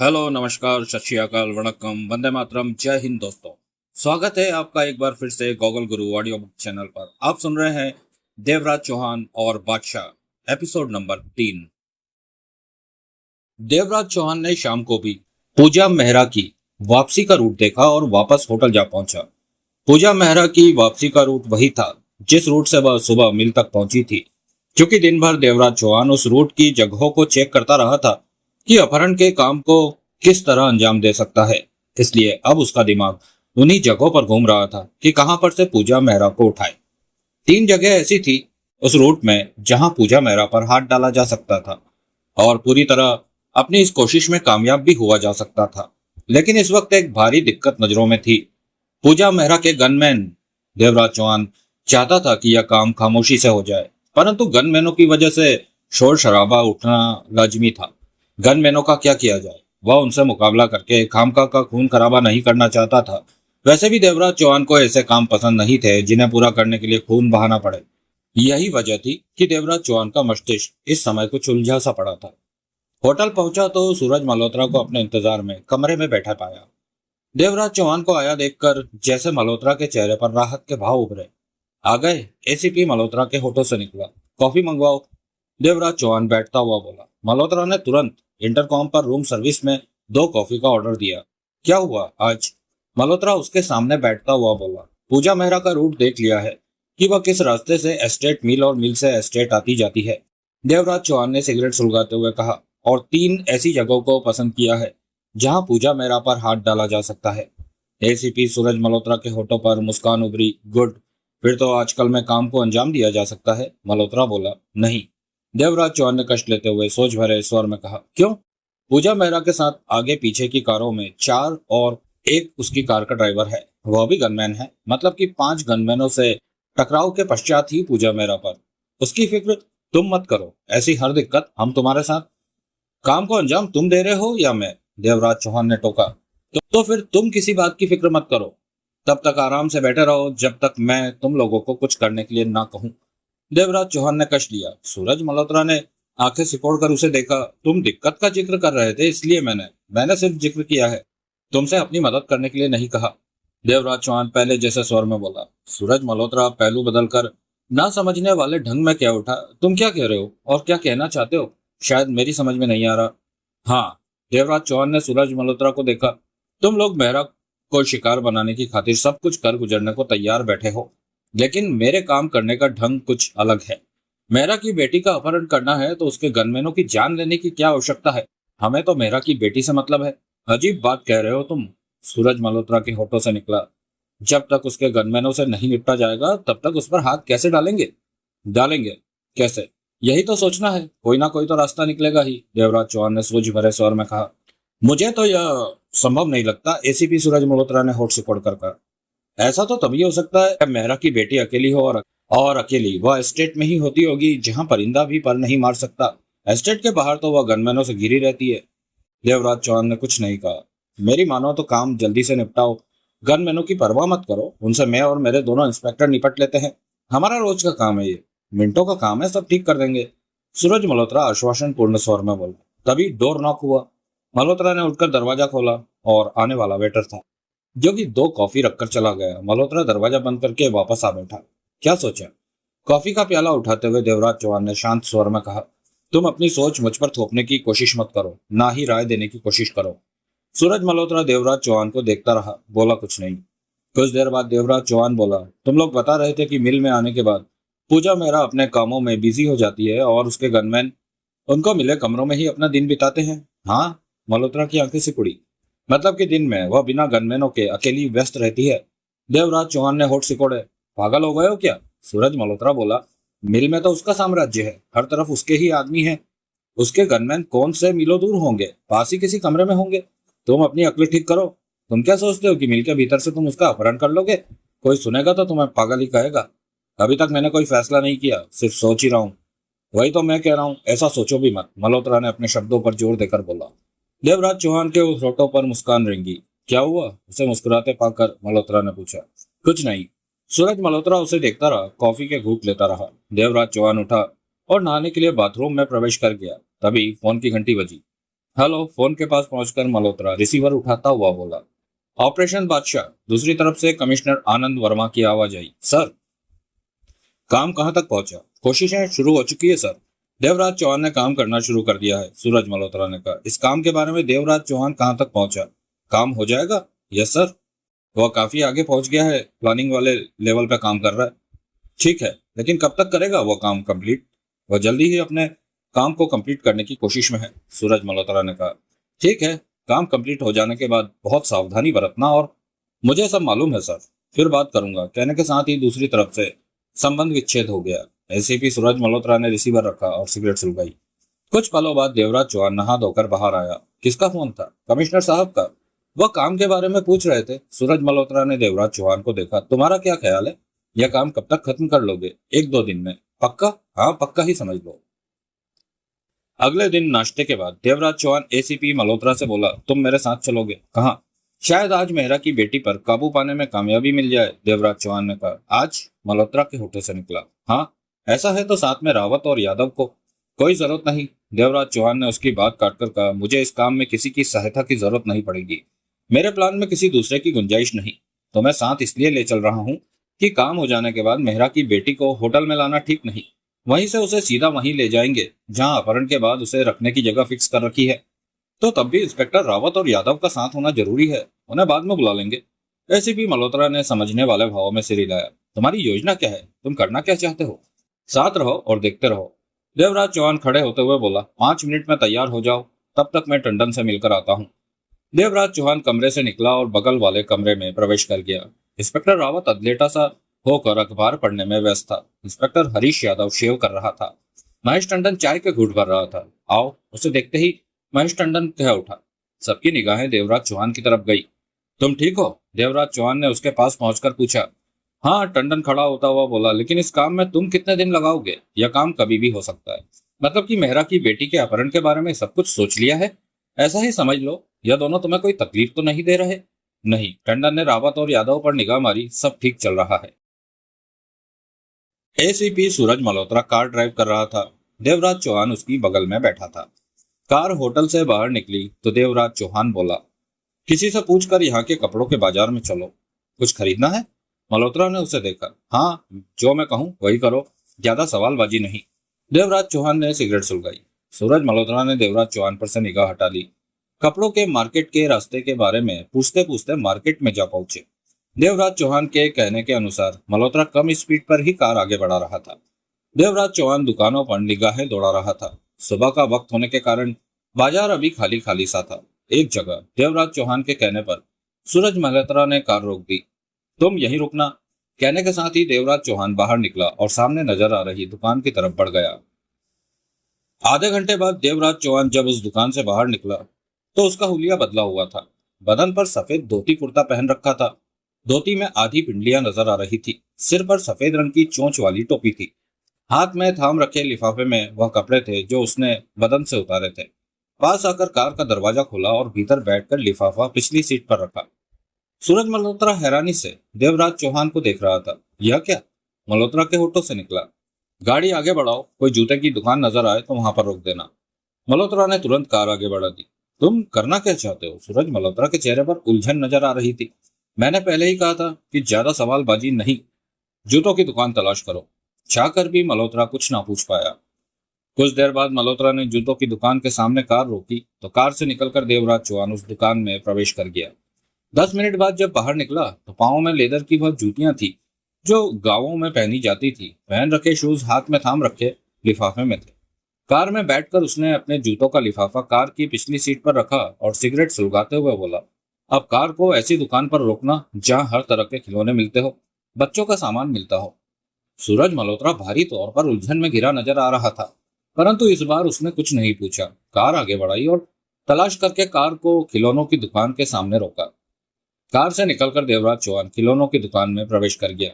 Hello, नमस्कार, सत श्री अकाल, वणक्कम, वंदे मातरम, जय हिंद दोस्तों। स्वागत है आपका एक बार फिर से गॉगल गुरु ऑडियो बुक चैनल पर। आप सुन रहे हैं देवराज चौहान और बादशाह एपिसोड नंबर 3। देवराज चौहान ने शाम को भी पूजा मेहरा की वापसी का रूट देखा और वापस होटल जा पहुंचा। पूजा मेहरा की वापसी का रूट वही था जिस रूट से वह सुबह मिल तक पहुंची थी। क्योंकि दिन भर देवराज चौहान उस रूट की जगहों को चेक करता रहा था कि अपहरण के काम को किस तरह अंजाम दे सकता है, इसलिए अब उसका दिमाग उन्हीं जगहों पर घूम रहा था कि कहां पर से पूजा मेहरा को उठाए। 3 जगह ऐसी थी उस रूट में जहां पूजा मेहरा पर हाथ डाला जा सकता था और पूरी तरह अपनी इस कोशिश में कामयाब भी हुआ जा सकता था। लेकिन इस वक्त एक भारी दिक्कत नजरों में थी। पूजा मेहरा के गनमैन देवराज चौहान चाहता था कि यह काम खामोशी से हो जाए, परंतु गनमैनों की वजह से शोर शराबा उठना लाजमी था। गनमैनों का क्या किया जाए, वह उनसे मुकाबला करके खामखा का खून खराबा नहीं करना चाहता था। वैसे भी देवराज चौहान को ऐसे काम पसंद नहीं थे जिन्हें पूरा करने के लिए खून बहाना पड़े। यही वजह थी कि देवराज चौहान का मस्तिष्क इस समय कुछ उलझा सा पड़ा था। होटल पहुंचा तो सूरज मल्होत्रा को अपने इंतजार में कमरे में बैठा पाया। देवराज चौहान को आया देखकर जैसे मल्होत्रा के चेहरे पर राहत के भाव उभरे। आ गए? एसीपी मल्होत्रा के होठों से निकला। कॉफी मंगवाओ, देवराज चौहान बैठता हुआ बोला। मल्होत्रा ने तुरंत इंटरकॉम पर रूम सर्विस में 2 कॉफी का ऑर्डर दिया। क्या हुआ आज? मल्होत्रा उसके सामने बैठता हुआ बोला। पूजा मेहरा का रूट देख लिया है कि वह किस रास्ते से एस्टेट मिल और मिल से एस्टेट आती जाती है, देवराज चौहान ने सिगरेट सुलगाते हुए कहा। और 3 ऐसी जगहों को पसंद किया है जहां पूजा मेहरा पर हाथ डाला जा सकता है। एसीपी सूरज मल्होत्रा के होठों पर मुस्कान उभरी। गुड, फिर तो आजकल में काम को अंजाम दिया जा सकता है। मल्होत्रा बोला। नहीं, देवराज चौहान ने कष्ट लेते हुए सोच भरे स्वर में कहा। क्यों? पूजा मेहरा के साथ आगे पीछे की कारों में 4 और एक उसकी कार का ड्राइवर है, वह भी गनमैन है। मतलब कि 5 गनमैनों से टकराव के पश्चात ही पूजा मेहरा पर। उसकी फिक्र तुम मत करो, ऐसी हर दिक्कत हम तुम्हारे साथ। काम को अंजाम तुम दे रहे हो या मैं? देवराज चौहान ने टोका। तो फिर तुम किसी बात की फिक्र मत करो, तब तक आराम से बैठे रहो जब तक मैं तुम लोगों को कुछ करने के लिए ना कहूं। देवराज चौहान ने कष्ट लिया। सूरज मल्होत्रा ने आंखें सिकोड़ कर उसे देखा। तुम दिक्कत का जिक्र कर रहे थे, इसलिए मैंने सिर्फ जिक्र किया है, तुमसे अपनी मदद करने के लिए नहीं कहा। देवराज चौहान पहले जैसे स्वर में बोला। सूरज मल्होत्रा पहलू बदलकर ना समझने वाले ढंग में क्या उठा। तुम क्या कह रहे हो और क्या कहना चाहते हो? शायद मेरी समझ में नहीं आ रहा। हाँ, देवराज चौहान ने सूरज मल्होत्रा को देखा। तुम लोग मेहरा को शिकार बनाने की खातिर सब कुछ कर गुजरने को तैयार बैठे हो, लेकिन मेरे काम करने का ढंग कुछ अलग है। मेहरा की बेटी का अपहरण करना है तो उसके गनमैनों की जान लेने की क्या आवश्यकता है? हमें तो मेहरा की बेटी से मतलब है। अजीब बात कह रहे हो तुम, सूरज मल्होत्रा के होठों से निकला। जब तक उसके गनमैनों से नहीं निपटा जाएगा तब तक उस पर हाथ कैसे डालेंगे? डालेंगे कैसे, यही तो सोचना है। कोई ना कोई तो रास्ता निकलेगा ही, देवराज चौहान ने सूझ भरे स्वर में कहा। मुझे तो यह संभव नहीं लगता, एसीपी सूरज मल्होत्रा ने होठ सिकोड़ कर कहा। ऐसा तो तभी हो सकता है जब मेहरा की बेटी अकेली हो और अकेली वह एस्टेट में ही होती होगी जहां परिंदा भी पर नहीं मार सकता। एस्टेट के बाहर तो वह गनमैनों से घिरी रहती है। देवराज चौहान ने कुछ नहीं कहा। मेरी मानो तो काम जल्दी से निपटाओ, गनमैनों की परवाह मत करो, उनसे मैं और मेरे दोनों इंस्पेक्टर निपट लेते हैं। हमारा रोज का काम है, ये मिनटों का काम है, सब ठीक कर देंगे, सूरज मल्होत्रा आश्वासन पूर्ण स्वर में बोला। तभी डोर नॉक हुआ। मल्होत्रा ने उठकर दरवाजा खोला और आने वाला वेटर था जो कि 2 कॉफी रखकर चला गया। मल्होत्रा दरवाजा बंद करके वापस आ बैठा। क्या सोचा? कॉफी का प्याला उठाते हुए देवराज चौहान ने शांत स्वर में कहा। तुम अपनी सोच मुझ पर थोपने की कोशिश मत करो, ना ही राय देने की कोशिश करो। सूरज मल्होत्रा देवराज चौहान को देखता रहा, बोला कुछ नहीं। कुछ देर बाद देवराज चौहान बोला। तुम लोग बता रहे थे कि मिल में आने के बाद पूजा मेहरा अपने कामों में बिजी हो जाती है और उसके गनमैन उनको मिले कमरों में ही अपना दिन बिताते हैं। हाँ, मल्होत्रा की आंखें सिकुड़ी। मतलब कि दिन में वह बिना गनमैनों के अकेली व्यस्त रहती है। देवराज चौहान ने होठ सिकोड़े। पागल हो गए हो क्या? सूरज मल्होत्रा बोला। मिल में तो उसका साम्राज्य है, हर तरफ उसके ही आदमी हैं। उसके गनमैन कौन से मीलों दूर होंगे, पास ही किसी कमरे में होंगे। तुम अपनी अक्ल ठीक करो। तुम क्या सोचते हो कि मिल के भीतर से तुम उसका अपहरण कर लोगे? कोई सुनेगा तो तुम्हें पागल ही कहेगा। अभी तक मैंने कोई फैसला नहीं किया, सिर्फ सोच ही रहा हूँ। वही तो मैं कह रहा हूँ, ऐसा सोचो भी मत, मल्होत्रा ने अपने शब्दों पर जोर देकर बोला। देवराज चौहान के उस होठों पर मुस्कान रेंगी। क्या हुआ? उसे मुस्कुराते पाकर मल्होत्रा ने पूछा। कुछ नहीं। सूरज मल्होत्रा उसे देखता रहा, कॉफी के घूंट लेता रहा। देवराज चौहान उठा और नहाने के लिए बाथरूम में प्रवेश कर गया। तभी फोन की घंटी बजी। हेलो। फोन के पास पहुंचकर मल्होत्रा रिसीवर उठाता हुआ बोला। ऑपरेशन बादशाह। दूसरी तरफ से कमिश्नर आनंद वर्मा की आवाज आई। सर, काम कहां तक पहुंचा? कोशिशें शुरू हो चुकी है सर। देवराज चौहान ने काम करना शुरू कर दिया है, सूरज मल्होत्रा ने कहा। इस काम के बारे में देवराज चौहान कहां तक पहुंचा? काम हो जाएगा? Yes sir. वह काफी आगे पहुंच गया है, प्लानिंग वाले लेवल पे काम कर रहा है। ठीक है, लेकिन कब तक करेगा वो काम कंप्लीट? वह जल्दी ही अपने काम को कंप्लीट करने की कोशिश में है, सूरज मल्होत्रा ने कहा। ठीक है, काम कंप्लीट हो जाने के बाद बहुत सावधानी बरतना। और मुझे सब मालूम है सर, फिर बात करूंगा, कहने के साथ ही दूसरी तरफ से संबंध विच्छेद हो गया। एसीपी सूरज मल्होत्रा ने रिसीवर रखा और सिगरेट सुलगाई। कुछ पलों बाद देवराज चौहान नहा धोकर बाहर आया। किसका फोन था? कमिश्नर साहब का। वह काम के बारे में पूछ रहे थे। सूरज मल्होत्रा ने देवराज चौहान को देखा। तुम्हारा क्या ख्याल है? यह काम कब तक खत्म कर लोगे? 1-2 दिन में। पक्का? हाँ, पक्का ही समझ लो। अगले दिन नाश्ते के बाद देवराज चौहान एसीपी मल्होत्रा से बोला, तुम मेरे साथ चलोगे? कहाँ? शायद आज मेहरा की बेटी पर काबू पाने में कामयाबी मिल जाए, देवराज चौहान ने कहा। आज? मल्होत्रा के होठों से निकला। हाँ, ऐसा है तो साथ में रावत और यादव को। कोई जरूरत नहीं, देवराज चौहान ने उसकी बात काटकर कहा। मुझे इस काम में किसी की सहायता की जरूरत नहीं पड़ेगी। मेरे प्लान में किसी दूसरे की गुंजाइश नहीं। तो मैं साथ इसलिए ले चल रहा हूँ कि काम हो जाने के बाद मेहरा की बेटी को होटल में लाना ठीक नहीं। वहीं से उसे सीधा वहीं ले जाएंगे जहां अपहरण के बाद उसे रखने की जगह फिक्स कर रखी है। तो तब भी इंस्पेक्टर रावत और यादव का साथ होना जरूरी है, उन्हें बाद में बुला लेंगे। एसीपी मल्होत्रा ने समझने वाले भाव में सिर हिलाया। तुम्हारी योजना क्या है? तुम करना क्या चाहते हो? साथ रहो और देखते रहो, देवराज चौहान खड़े होते हुए बोला। 5 मिनट में तैयार हो जाओ, तब तक मैं टंडन से मिलकर आता हूँ। देवराज चौहान कमरे से निकला और बगल वाले कमरे में प्रवेश कर गया। इंस्पेक्टर रावत अधलेटा सा होकर अखबार पढ़ने में व्यस्त था। इंस्पेक्टर हरीश यादव शेव कर रहा था। महेश टंडन चाय के घूंट भर रहा था। आओ, उसे देखते ही महेश टंडन कह उठा। सबकी निगाहें देवराज चौहान की तरफ गई। तुम ठीक हो? देवराज चौहान ने उसके पास पहुंचकर पूछा। हाँ, टंडन खड़ा होता हुआ बोला। लेकिन इस काम में तुम कितने दिन लगाओगे? यह काम कभी भी हो सकता है। मतलब कि मेहरा की बेटी के अपहरण के बारे में सब कुछ सोच लिया है? ऐसा ही समझ लो। यह दोनों तुम्हें कोई तकलीफ तो नहीं दे रहे? नहीं, टंडन ने रावत और यादव पर निगाह मारी। सब ठीक चल रहा है। एसीपी सूरज मल्होत्रा कार ड्राइव कर रहा था। देवराज चौहान उसकी बगल में बैठा था। कार होटल से बाहर निकली तो देवराज चौहान बोला, किसी से पूछकर यहाँ के कपड़ों के बाजार में चलो। कुछ खरीदना है? मल्होत्रा ने उसे देखा। हाँ, जो मैं कहूँ वही करो, ज्यादा सवालबाजी नहीं। देवराज चौहान ने सिगरेट सुलगाई। सूरज मल्होत्रा ने देवराज चौहान पर से निगाह हटा ली। कपड़ों के मार्केट के रास्ते के बारे में पूछते पूछते मार्केट में जा पहुंचे। देवराज चौहान के कहने के अनुसार मल्होत्रा कम स्पीड पर ही कार आगे बढ़ा रहा था। देवराज चौहान दुकानों पर निगाहें दौड़ा रहा था। सुबह का वक्त होने के कारण बाजार अभी खाली खाली सा था। एक जगह देवराज चौहान के कहने पर सूरज मल्होत्रा ने कार रोक दी। तुम यहीं रुकना, कहने के साथ ही देवराज चौहान बाहर निकला और सामने नजर आ रही दुकान की तरफ बढ़ गया। आधे घंटे बाद देवराज चौहान जब उस दुकान से बाहर निकला तो उसका हुलिया बदला हुआ था। बदन पर सफेद धोती कुर्ता पहन रखा था। धोती में आधी पिंडलियां नजर आ रही थी। सिर पर सफेद रंग की चोंच वाली टोपी थी। हाथ में थाम रखे लिफाफे में वह कपड़े थे जो उसने बदन से उतारे थे। पास आकर कार का दरवाजा खोला और भीतर बैठकर लिफाफा पिछली सीट पर रखा। सूरज मल्होत्रा हैरानी से देवराज चौहान को देख रहा था। यह क्या? मल्होत्रा के होठों से निकला। गाड़ी आगे बढ़ाओ, कोई जूते की दुकान नजर आए तो वहां पर रोक देना। मल्होत्रा ने तुरंत कार आगे बढ़ा दी। तुम करना क्या चाहते हो? सूरज मल्होत्रा के चेहरे पर उलझन नजर आ रही थी। मैंने पहले ही कहा था कि ज्यादा सवालबाजी नहीं, जूतों की दुकान तलाश करो। चाहकर भी मल्होत्रा कुछ ना पूछ पाया। कुछ देर बाद मल्होत्रा ने जूतों की दुकान के सामने कार रोकी तो कार से निकलकर देवराज चौहान उस दुकान में प्रवेश कर गया। 10 मिनट बाद जब बाहर निकला तो पाँव में लेदर की वह जूतियां थी जो गांवों में पहनी जाती थी। पहन रखे शूज हाथ में थाम रखे लिफाफे में थे। कार में बैठकर उसने अपने जूतों का लिफाफा कार की पिछली सीट पर रखा और सिगरेट सुलगाते हुए बोला, अब कार को ऐसी दुकान पर रोकना जहां हर तरह के खिलौने मिलते हो, बच्चों का सामान मिलता हो। सूरज मल्होत्रा भारी तौर पर उलझन में घिरा नजर आ रहा था, परंतु इस बार उसने कुछ नहीं पूछा। कार आगे बढ़ाई और तलाश करके कार को खिलौनों की दुकान के सामने रोका। कार से निकलकर देवराज चौहान खिलौनों की दुकान में प्रवेश कर गया।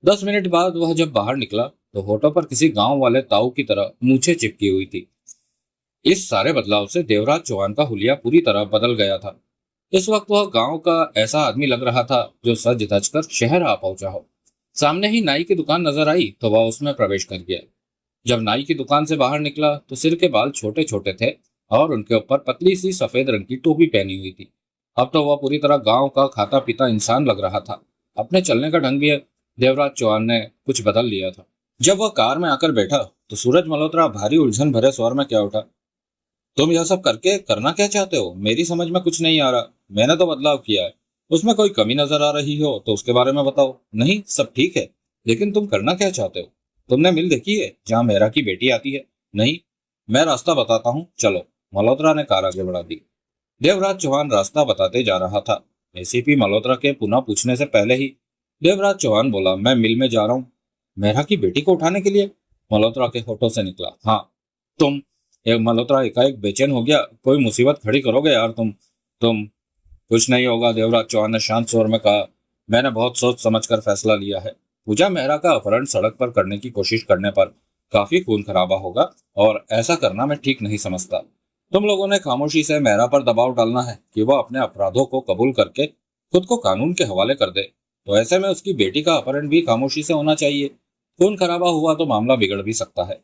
10 मिनट बाद वह जब बाहर निकला तो होठों पर किसी गांव वाले ताऊ की तरह मूछें चिपकी हुई थी। इस सारे बदलाव से देवराज चौहान का हुलिया पूरी तरह बदल गया था। इस वक्त वह गांव का ऐसा आदमी लग रहा था जो सज धज कर शहर आ पहुंचा हो। सामने ही नाई की दुकान नजर आई तो वह उसमें प्रवेश कर गया। जब नाई की दुकान से बाहर निकला तो सिर के बाल छोटे छोटे थे और उनके ऊपर पतली सी सफेद रंग की टोपी पहनी हुई थी। अब तो वह पूरी तरह गांव का खाता पीता इंसान लग रहा था। अपने चलने का ढंग भी देवराज चौहान ने कुछ बदल लिया था। जब वह कार में आकर बैठा तो सूरज मल्होत्रा भारी उलझन भरे स्वर में क्या उठा, तुम यह सब करके करना क्या चाहते हो? मेरी समझ में कुछ नहीं आ रहा। मैंने तो बदलाव किया है, उसमें कोई कमी नजर आ रही हो तो उसके बारे में बताओ। नहीं, सब ठीक है, लेकिन तुम करना क्या चाहते हो? तुमने मिल देखी है जहाँ मेहरा की बेटी आती है? नहीं, मैं रास्ता बताता हूँ, चलो। मल्होत्रा ने कार आगे बढ़ा दी। देवराज चौहान रास्ता बताते जा रहा था। एसीपी मल्होत्रा के पुनः पूछने से पहले ही देवराज चौहान बोला, मैं मिल में जा रहा हूँ। मेहरा की बेटी को उठाने के लिए? मल्होत्रा के होठों से निकला, हाँ। तुम? एक मल्होत्रा एकाएक बेचैन हो गया, कोई मुसीबत खड़ी करोगे यार तुम कुछ नहीं होगा, देवराज चौहान ने शांत स्वर में कहा। मैंने बहुत सोच समझ कर फैसला लिया है। पूजा मेहरा का अपहरण सड़क पर करने की कोशिश करने पर काफी खून खराबा होगा और ऐसा करना मैं ठीक नहीं समझता। तुम लोगों ने खामोशी से मेहरा पर दबाव डालना है कि वह अपने अपराधों को कबूल करके खुद को कानून के हवाले कर दे। तो ऐसे में उसकी बेटी का अपहरण भी खामोशी से होना चाहिए। खून खराबा हुआ तो मामला बिगड़ भी सकता है।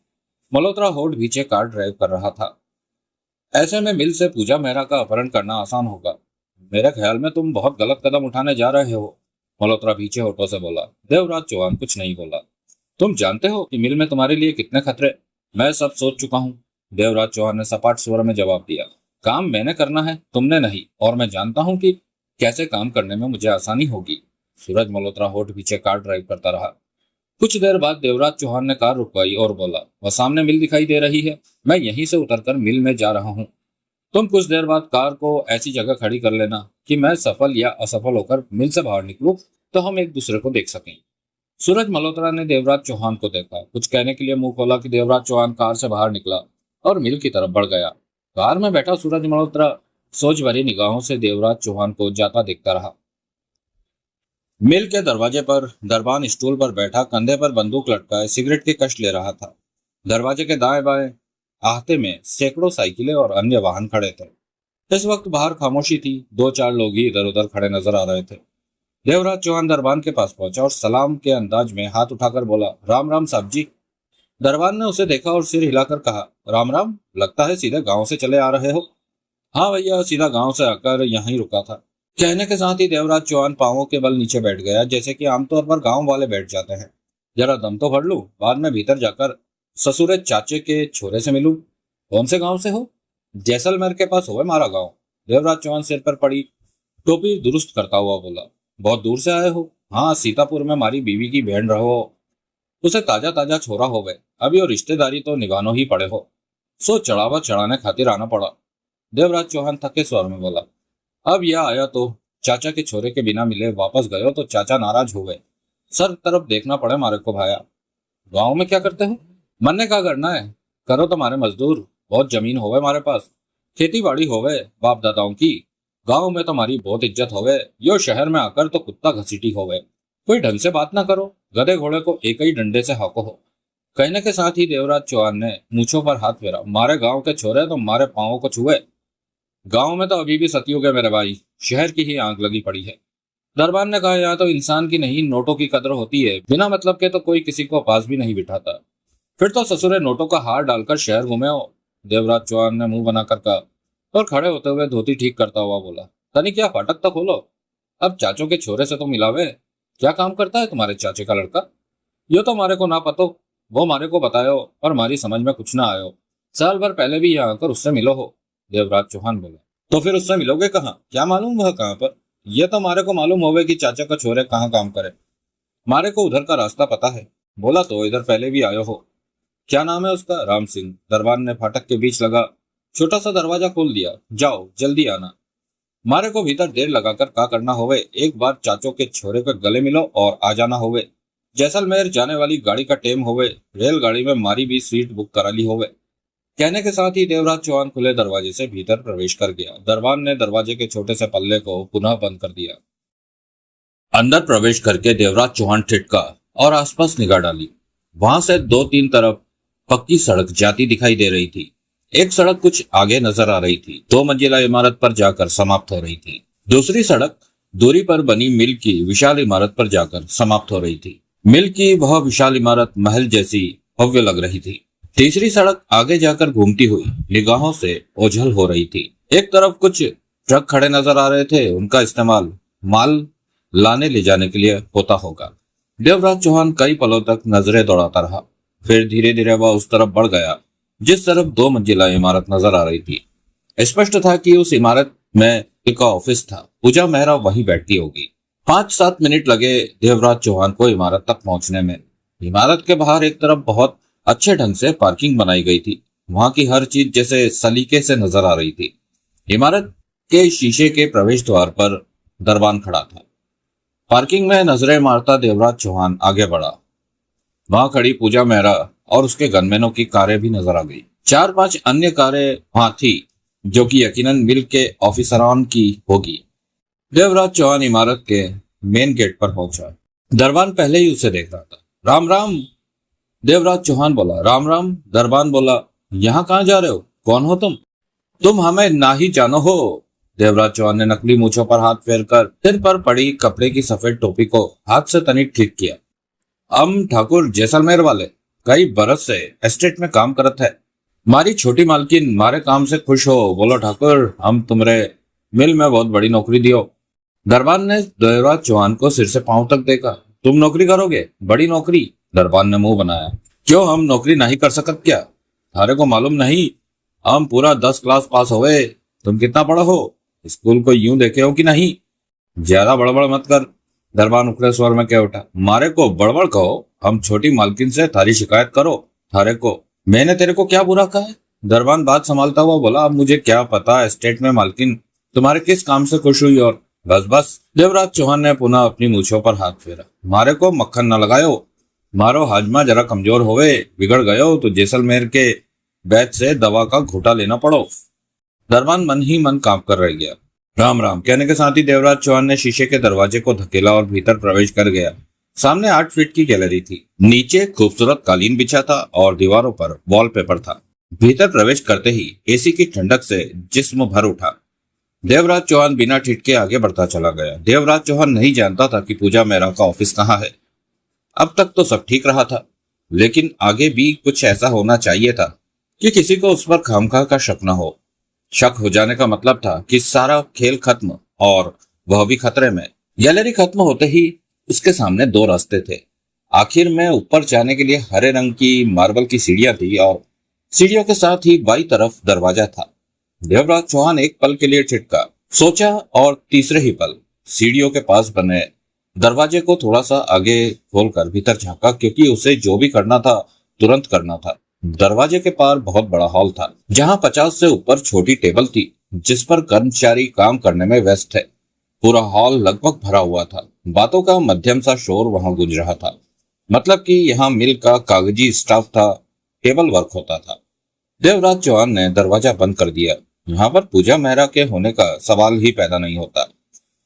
मल्होत्रा होठ पीछे कार ड्राइव कर रहा था। ऐसे में मिल से पूजा मेहरा का अपहरण करना आसान होगा। मेरे ख्याल में तुम बहुत गलत कदम उठाने जा रहे हो, मल्होत्रा पीछे होठों से बोला। देवराज चौहान कुछ नहीं बोला। तुम जानते हो कि मिल में तुम्हारे लिए कितने खतरे? मैं सब सोच चुका हूँ, देवराज चौहान ने सपाट स्वर में जवाब दिया। काम मैंने करना है, तुमने नहीं, और मैं जानता हूँ कि कैसे काम करने में मुझे आसानी होगी। सूरज मल्होत्रा होठ पीछे कार ड्राइव करता रहा। कुछ देर बाद देवराज चौहान ने कार रुकवाई और बोला, वह सामने मिल दिखाई दे रही है, मैं यहीं से उतरकर मिल में जा रहा हूँ। तुम कुछ देर बाद कार को ऐसी जगह खड़ी कर लेना कि मैं सफल या असफल होकर मिल से बाहर निकलूं तो हम एक दूसरे को देख सकें। सूरज मल्होत्रा ने देवराज चौहान को देखा, कुछ कहने के लिए मुंह खोला कि देवराज चौहान कार से बाहर निकला और मिल की तरफ बढ़ गया। कार में बैठा सूरज मल्होत्रा सोच भरी निगाहों से देवराज चौहान को जाता देखता रहा। मिल के दरवाजे पर दरबान स्टूल पर बैठा कंधे पर बंदूक लटकाए सिगरेट के कश ले रहा था। दरवाजे के दाएं बाएं आहते में सैकड़ों साइकिलें और अन्य वाहन खड़े थे। इस वक्त बाहर खामोशी थी, दो चार लोग ही इधर उधर खड़े नजर आ रहे थे। देवराज चौहान दरबान के पास पहुंचा और सलाम के अंदाज में हाथ उठाकर बोला, राम राम साहब जी। दरबान ने उसे देखा और सिर हिलाकर कहा, राम राम, लगता है सीधे गांव से चले आ रहे हो। हाँ भैया, सीधा गांव से आकर यहीं रुका था। कहने के साथ ही देवराज चौहान पांवों के बल नीचे बैठ गया, जैसे कि आमतौर पर गांव वाले बैठ जाते हैं। जरा दम तो भर लूं, बाद में भीतर जाकर ससुरे चाचे के छोरे से मिलूं। कौन से गांव से हो? जैसलमेर के पास हो मारा गांव। देवराज चौहान सिर पर पड़ी टोपी दुरुस्त करता हुआ बोला। बहुत दूर से आए हो? हाँ, सीतापुर में मारी बीवी की बहन रहो, उसे ताजा ताजा छोरा हो गए, अभी और रिश्तेदारी तो निगानों ही पड़े हो, सो चढ़ावा चढ़ाने खातिर आना पड़ा। देवराज चौहान थके स्वर में बोला। अब यह आया तो चाचा के छोरे के बिना मिले वापस गए तो चाचा नाराज हो गए। सर तरफ देखना पड़े मारे को भाया। गांव में क्या करते हो? मरने का करना है, करो तुम्हारे मजदूर, बहुत जमीन होवे हमारे पास, खेती बाड़ी होवे बाप दादाओं की। गांव में तुम्हारी बहुत इज्जत होवे, यो शहर में आकर तो कुत्ता घसीटी होवे। कोई ढंग से बात ना करो, गधे घोड़े को एक ही डंडे से हाको हो। कहने के साथ ही देवराज चौहान ने मूछों पर हाथ फेरा। मारे गांव के छोरे तो मारे पांवों को छुए। गांव में तो अभी भी सतयुग है मेरे भाई, शहर की ही आग लगी पड़ी है। दरबान ने कहा, यहाँ तो इंसान की नहीं नोटों की कदर होती है, बिना मतलब के तो कोई किसी को पास भी नहीं बिठाता। फिर तो ससुरे नोटों का हार डालकर शहर घूमे हो, देवराज चौहान ने मुंह बनाकर कहा और खड़े होते हुए धोती ठीक करता हुआ बोला, तनी क्या फाटक तक खोलो। अब चाचों के छोरे से तो मिलावे। क्या काम करता है तुम्हारे चाचे का लड़का? यो तो मारे को ना पतो, वो मारे को बतायो और हमारी समझ में कुछ ना आयो। साल भर पहले भी यहाँ आकर उससे मिलो हो, देवराज चौहान बोला। तो फिर उससे मिलोगे कहाँ? क्या मालूम वह कहाँ पर? यह तो मारे को मालूम होवे कि चाचा का छोरे कहाँ काम करे। मारे को उधर का रास्ता पता है, बोला तो इधर पहले भी आयो हो। क्या नाम है उसका? राम सिंह। दरबान ने फाटक के बीच लगा छोटा सा दरवाजा खोल दिया। जाओ जल्दी आना। मारे को भीतर देर लगाकर का करना होवे, एक बार चाचों के छोरे के गले मिलो और आ जाना होवे। जैसलमेर जाने वाली गाड़ी का टेम होवे, रेलगाड़ी में मारी भी सीट बुक करा ली होवे। कहने के साथ ही देवराज चौहान खुले दरवाजे से भीतर प्रवेश कर गया। दरबान ने दरवाजे के छोटे से पल्ले को पुनः बंद कर दिया। अंदर प्रवेश करके देवराज चौहान ठिठका और आसपास निगाह डाली। वहां से दो तीन तरफ पक्की सड़क जाती दिखाई दे रही थी। एक सड़क कुछ आगे नजर आ रही थी, 2 मंजिला इमारत पर जाकर समाप्त हो रही थी। दूसरी सड़क दूरी पर बनी मिल की विशाल इमारत पर जाकर समाप्त हो रही थी। मिल की वह विशाल इमारत महल जैसी भव्य लग रही थी। तीसरी सड़क आगे जाकर घूमती हुई निगाहों से ओझल हो रही थी। एक तरफ कुछ ट्रक खड़े नजर आ रहे थे, उनका इस्तेमाल माल लाने ले जाने के लिए होता होगा। देवराज चौहान कई पलों तक नजरें दौड़ाता रहा, फिर धीरे धीरे वह उस तरफ बढ़ गया जिस तरफ 2 मंजिला इमारत नजर आ रही थी। स्पष्ट था कि उस इमारत में एक ऑफिस था। पूजा मेहरा वहीं बैठती होगी। 5-7 मिनट लगे देवराज चौहान को इमारत तक पहुंचने में। इमारत के बाहर एक तरफ बहुत अच्छे ढंग से पार्किंग बनाई गई थी। वहां की हर चीज जैसे सलीके से नजर आ रही थी। इमारत के शीशे के प्रवेश द्वार पर दरबान खड़ा था। पार्किंग में नजरें मारता देवराज चौहान आगे बढ़ा। वहां खड़ी पूजा मेहरा और उसके गनमैनों की कारें भी नजर आ गई। 4-5 अन्य कारें वहां थी जो कि यकीनन मिल के ऑफिसरान की होगी। देवराज चौहान इमारत के मेन गेट पर पहुंचा। दरबान पहले ही उसे देख रहा था। राम राम, देवराज चौहान बोला। राम राम, दरबान बोला। यहाँ कहाँ जा रहे हो? कौन हो तुम? तुम हमें ना ही जानो हो। देवराज चौहान ने नकली मूंछों पर हाथ फेरकर सिर पर पड़ी कपड़े की सफेद टोपी को हाथ से तनिक ठीक किया। हम ठाकुर जैसलमेर वाले कई बरस से एस्टेट में काम करत है। मारी छोटी मालकिन मारे काम से खुश हो। बोलो ठाकुर, हम तुम्हारे मिल में बहुत बड़ी नौकरी दियो। दरबान ने देवराज चौहान को सिर से पांव तक देखा। तुम नौकरी करोगे? बड़ी नौकरी? दरबान ने मुंह बनाया। क्यों, हम नौकरी नहीं कर सकत क्या? थारे को मालूम नहीं, हम पूरा 10 क्लास पास हुए। तुम कितना पढ़ा हो? स्कूल को यूं देखे हो कि नहीं? ज्यादा बड़बड़ मत कर, दरबान उखड़े स्वर में कह उठा। मारे को बड़बड़ कहो, हम छोटी मालकिन से थारी शिकायत करो। थारे को मैंने तेरे को क्या बुरा कहा है? दरबान बात संभालता हुआ बोला। अब मुझे क्या पता एस्टेट में मालकिन तुम्हारे किस काम से खुश हुई। और बस बस, देवराज चौहान ने पुनः अपनी मूछों पर हाथ फेरा। मारे को मक्खन न लगायो। मारो हाजमा जरा कमजोर होवे, बिगड़ गयो तो जैसलमेर के वैद्य से दवा का घूटा लेना पड़ो। दरबान मन ही मन काम कर रह गया। राम राम कहने के साथ ही देवराज चौहान ने शीशे के दरवाजे को धकेला और भीतर प्रवेश कर गया। सामने 8 फीट की गैलरी थी। नीचे खूबसूरत कालीन बिछा था और दीवारों पर वॉलपेपर था। भीतर प्रवेश करते ही एसी की ठंडक से जिस्म भर उठा। देवराज चौहान बिना ठिठके आगे बढ़ता चला गया। देवराज चौहान नहीं जानता था कि पूजा मेहरा का ऑफिस कहाँ है। अब तक तो सब ठीक रहा था, लेकिन आगे भी कुछ ऐसा होना चाहिए था कि किसी को उस पर खामखा का शक न हो। शक हो जाने का मतलब था कि सारा खेल खत्म और वह भी खतरे में। गैलरी खत्म होते ही उसके सामने 2 रास्ते थे। आखिर में ऊपर जाने के लिए हरे रंग की मार्बल की सीढ़ियां थी और सीढ़ियों के साथ ही बाई तरफ दरवाजा था। देवराज चौहान एक पल के लिए ठिठका, सोचा और तीसरे ही पल सीढ़ियों के पास बने दरवाजे को थोड़ा सा आगे खोलकर भीतर झांका, क्योंकि उसे जो भी करना था तुरंत करना था। दरवाजे के पार बहुत बड़ा हॉल था, जहां 50 से ऊपर छोटी टेबल थी जिस पर कर्मचारी काम करने में व्यस्त थे। पूरा हॉल लगभग भरा हुआ था। बातों का मध्यम सा शोर वहां गूंज रहा था, मतलब कि यहाँ मिल का कागजी स्टाफ था, टेबल वर्क होता था। देवराज चौहान ने दरवाजा बंद कर दिया। यहाँ पर पूजा मेहरा के होने का सवाल ही पैदा नहीं होता।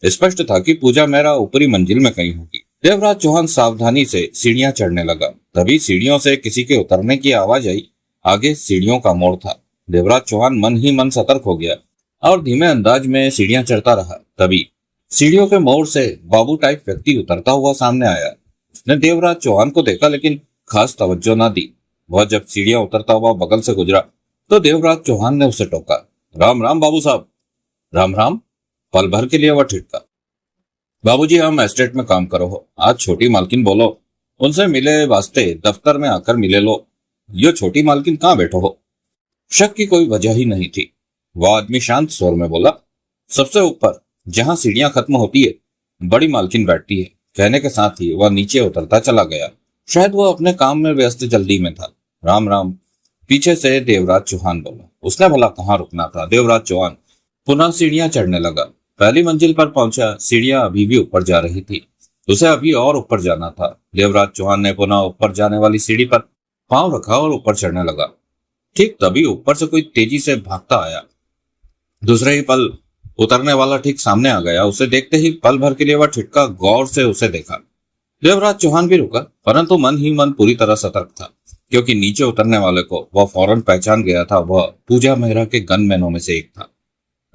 स्पष्ट था कि पूजा मेहरा ऊपरी मंजिल में कहीं होगी। देवराज चौहान सावधानी से सीढ़ियां चढ़ने लगा। तभी सीढ़ियों से किसी के उतरने की आवाज आई। आगे सीढ़ियों का मोड़ था। देवराज चौहान मन ही मन सतर्क हो गया और धीमे अंदाज में सीढ़ियां चढ़ता रहा। तभी सीढ़ियों के मोड़ से बाबू टाइप व्यक्ति उतरता हुआ सामने आया। उसने देवराज चौहान को देखा, लेकिन खास तवज्जो न दी। वह जब सीढ़ियां उतरता हुआ बगल से गुजरा तो देवराज चौहान ने उसे टोका। राम राम बाबू साहब। राम राम। पल भर के लिए वह ठिठका। बाबूजी, हम एस्टेट में काम करो हो। आज छोटी मालकिन बोलो, उनसे मिले वास्ते दफ्तर में आकर मिले लो। यो छोटी मालकिन कहाँ बैठो हो? शक की कोई वजह ही नहीं थी। वह आदमी शांत स्वर में बोला, सबसे ऊपर जहां सीढ़ियां खत्म होती है बड़ी मालकिन बैठती है। कहने के साथ ही वह नीचे उतरता चला गया। शायद वह अपने काम में व्यस्त जल्दी में था। राम राम, पीछे से देवराज चौहान बोला। उसने भला कहाँ रुकना था। देवराज चौहान पुनः सीढ़ियां चढ़ने लगा। पहली मंजिल पर पहुंचा। सीढ़ियां अभी भी ऊपर जा रही थी। उसे अभी और ऊपर जाना था। देवराज चौहान ने पुनः ऊपर जाने वाली सीढ़ी पर पांव रखा और ऊपर चढ़ने लगा। ठीक तभी ऊपर से कोई तेजी से भागता आया। दूसरे ही पल उतरने वाला ठीक सामने आ गया। उसे देखते ही पल भर के लिए वह ठिठका, गौर से उसे देखा। देवराज चौहान भी रुका, परंतु मन ही मन पूरी तरह सतर्क था, क्योंकि नीचे उतरने वाले को वह फौरन पहचान गया था। वह पूजा मेहरा के गनमैनों में से एक था।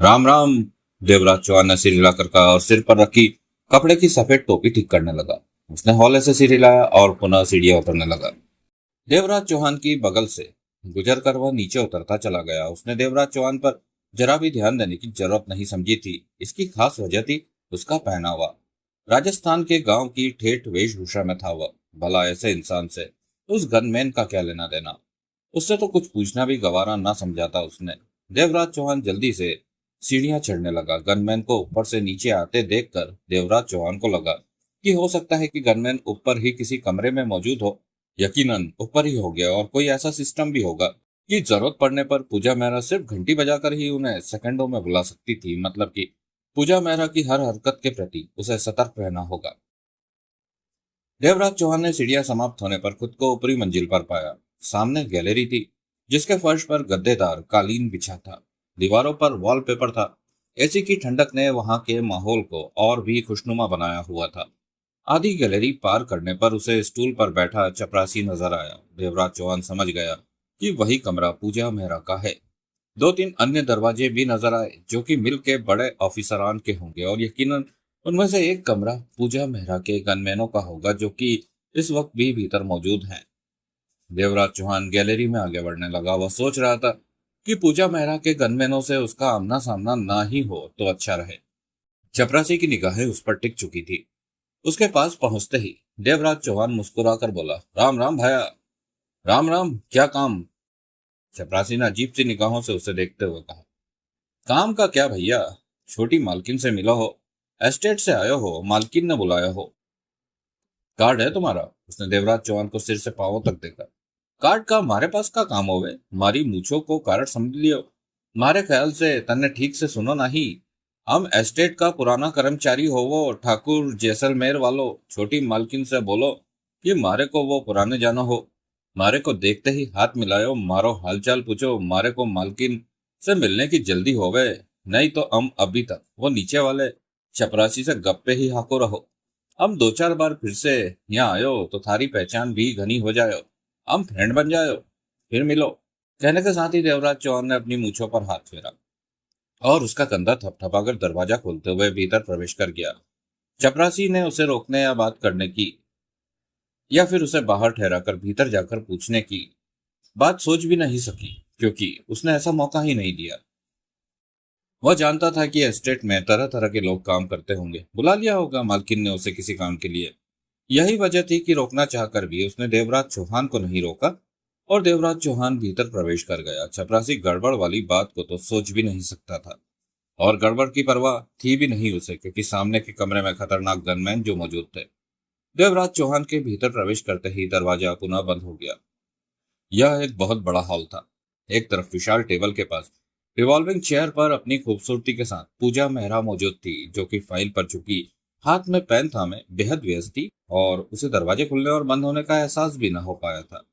राम राम, देवराज चौहान ने सिर हिलाकर कहा और सिर पर रखी कपड़े की सफेद टोपी ठीक करने लगा। उसने हौले से सिर हिलाया और पुनः सीढ़ियां उतरने लगा। देवराज चौहान की बगल से गुजर कर वह नीचे उतरता चला गया। उसने देवराज चौहान पर जरा भी ध्यान देने की जरूरत नहीं समझी थी। इसकी खास वजह थी उसका पहनावा। राजस्थान के गांव की ठेठ वेशभूषा में था वह। भला ऐसे इंसान से उस गनमैन का क्या लेना देना। उससे तो कुछ पूछना भी गवारा ना समझाता उसने। देवराज चौहान जल्दी से सीढ़ियां चढ़ने लगा। गनमैन को ऊपर से नीचे आते देखकर देवराज चौहान को लगा कि हो सकता है कि गनमैन ऊपर ही किसी कमरे में मौजूद हो। यकीनन ऊपर ही हो गया, और कोई ऐसा सिस्टम भी होगा कि जरूरत पड़ने पर पूजा मेहरा सिर्फ घंटी बजाकर ही उन्हें सेकंडों में बुला सकती थी। मतलब कि पूजा मेहरा की हर हरकत के प्रति उसे सतर्क रहना होगा। देवराज चौहान ने सीढ़ियां समाप्त होने पर खुद को ऊपरी मंजिल पर पाया। सामने गैलरी थी जिसके फर्श पर गद्देदार कालीन बिछा था। दीवारों पर वॉलपेपर था। एसी की ठंडक ने वहां के माहौल को और भी खुशनुमा बनाया हुआ था। आधी गैलरी पार करने पर उसे स्टूल पर बैठा चपरासी नजर आया। देवराज चौहान समझ गया कि वही कमरा पूजा मेहरा का है। दो तीन अन्य दरवाजे भी नजर आए जो कि मिल के बड़े ऑफिसरान के होंगे, और यकीनन उनमें से एक कमरा पूजा मेहरा के गनमैनों का होगा जो कि इस वक्त भी भीतर मौजूद हैं। देवराज चौहान गैलरी में आगे बढ़ने लगा। वह सोच रहा था कि पूजा मेहरा के गनमैनों से उसका आमना सामना ना ही हो तो अच्छा रहे। चपरासी की निगाहें उस पर टिक चुकी थी। उसके पास पहुंचते ही देवराज चौहान मुस्कुराकर बोला, राम राम भैया। राम राम, क्या काम? चपरासी ने अजीब सी निगाहों से उसे देखते हुए कहा, काम का क्या भैया, छोटी मालकिन से मिला हो, एस्टेट से आयो हो, मालकिन ने बुलाया हो। कार्ड है तुम्हारा? उसने देवराज चौहान को सिर से पांवों तक देखा। कार्ड का मारे पास का काम होवे, मारी मूछों को कार्ड समझ लियो। मारे ख्याल से तन्ने ठीक से सुनो नहीं। हम एस्टेट का पुराना कर्मचारी होवो, ठाकुर जैसलमेर वालो। छोटी मालकिन से बोलो कि मारे को वो पुराने जाना हो। मारे को देखते ही हाथ मिलायो, मारो हालचाल पूछो। मारे को मालकिन से मिलने की जल्दी होवे, नहीं तो हम अभी तक वो नीचे वाले चपरासी से गप्पे ही हाको रहो। हम दो चार बार फिर से यहाँ आयो तो थारी पहचान भी घनी हो जायो। हम फ्रेंड बन जायो, फिर मिलो। कहने के साथ ही देवराज चौहान ने अपनी मूछों पर हाथ फेरा और उसका कंधा थपथपाकर दरवाजा खोलते हुए भीतर प्रवेश कर गया। चपरासी ने उसे रोकने या बात करने की, या फिर उसे बाहर ठहराकर भीतर जाकर पूछने की बात सोच भी नहीं सकी, क्योंकि उसने ऐसा मौका ही नहीं दिया। वह जानता था कि एस्टेट में तरह तरह के लोग काम करते होंगे। बुला लिया होगा मालकिन ने उसे किसी काम के लिए। यही वजह थी कि रोकना चाहकर भी उसने देवराज चौहान को नहीं रोका, और देवराज चौहान भीतर प्रवेश कर गया। चपरासी गड़बड़ वाली बात को तो सोच भी नहीं सकता था, और गड़बड़ की परवाह थी भी नहीं उसे, क्योंकि सामने के कमरे में खतरनाक गनमैन जो मौजूद थे। देवराज चौहान के भीतर प्रवेश करते ही दरवाजा पुनः बंद हो गया। यह एक बहुत बड़ा हॉल था। एक तरफ विशाल टेबल के पास रिवॉल्विंग चेयर पर अपनी खूबसूरती के साथ पूजा मेहरा मौजूद थी, जो कि फाइल पर चुकी हाथ में पेन थामे बेहद व्यस्त थी, और उसे दरवाजे खुलने और बंद होने का एहसास भी न हो पाया था।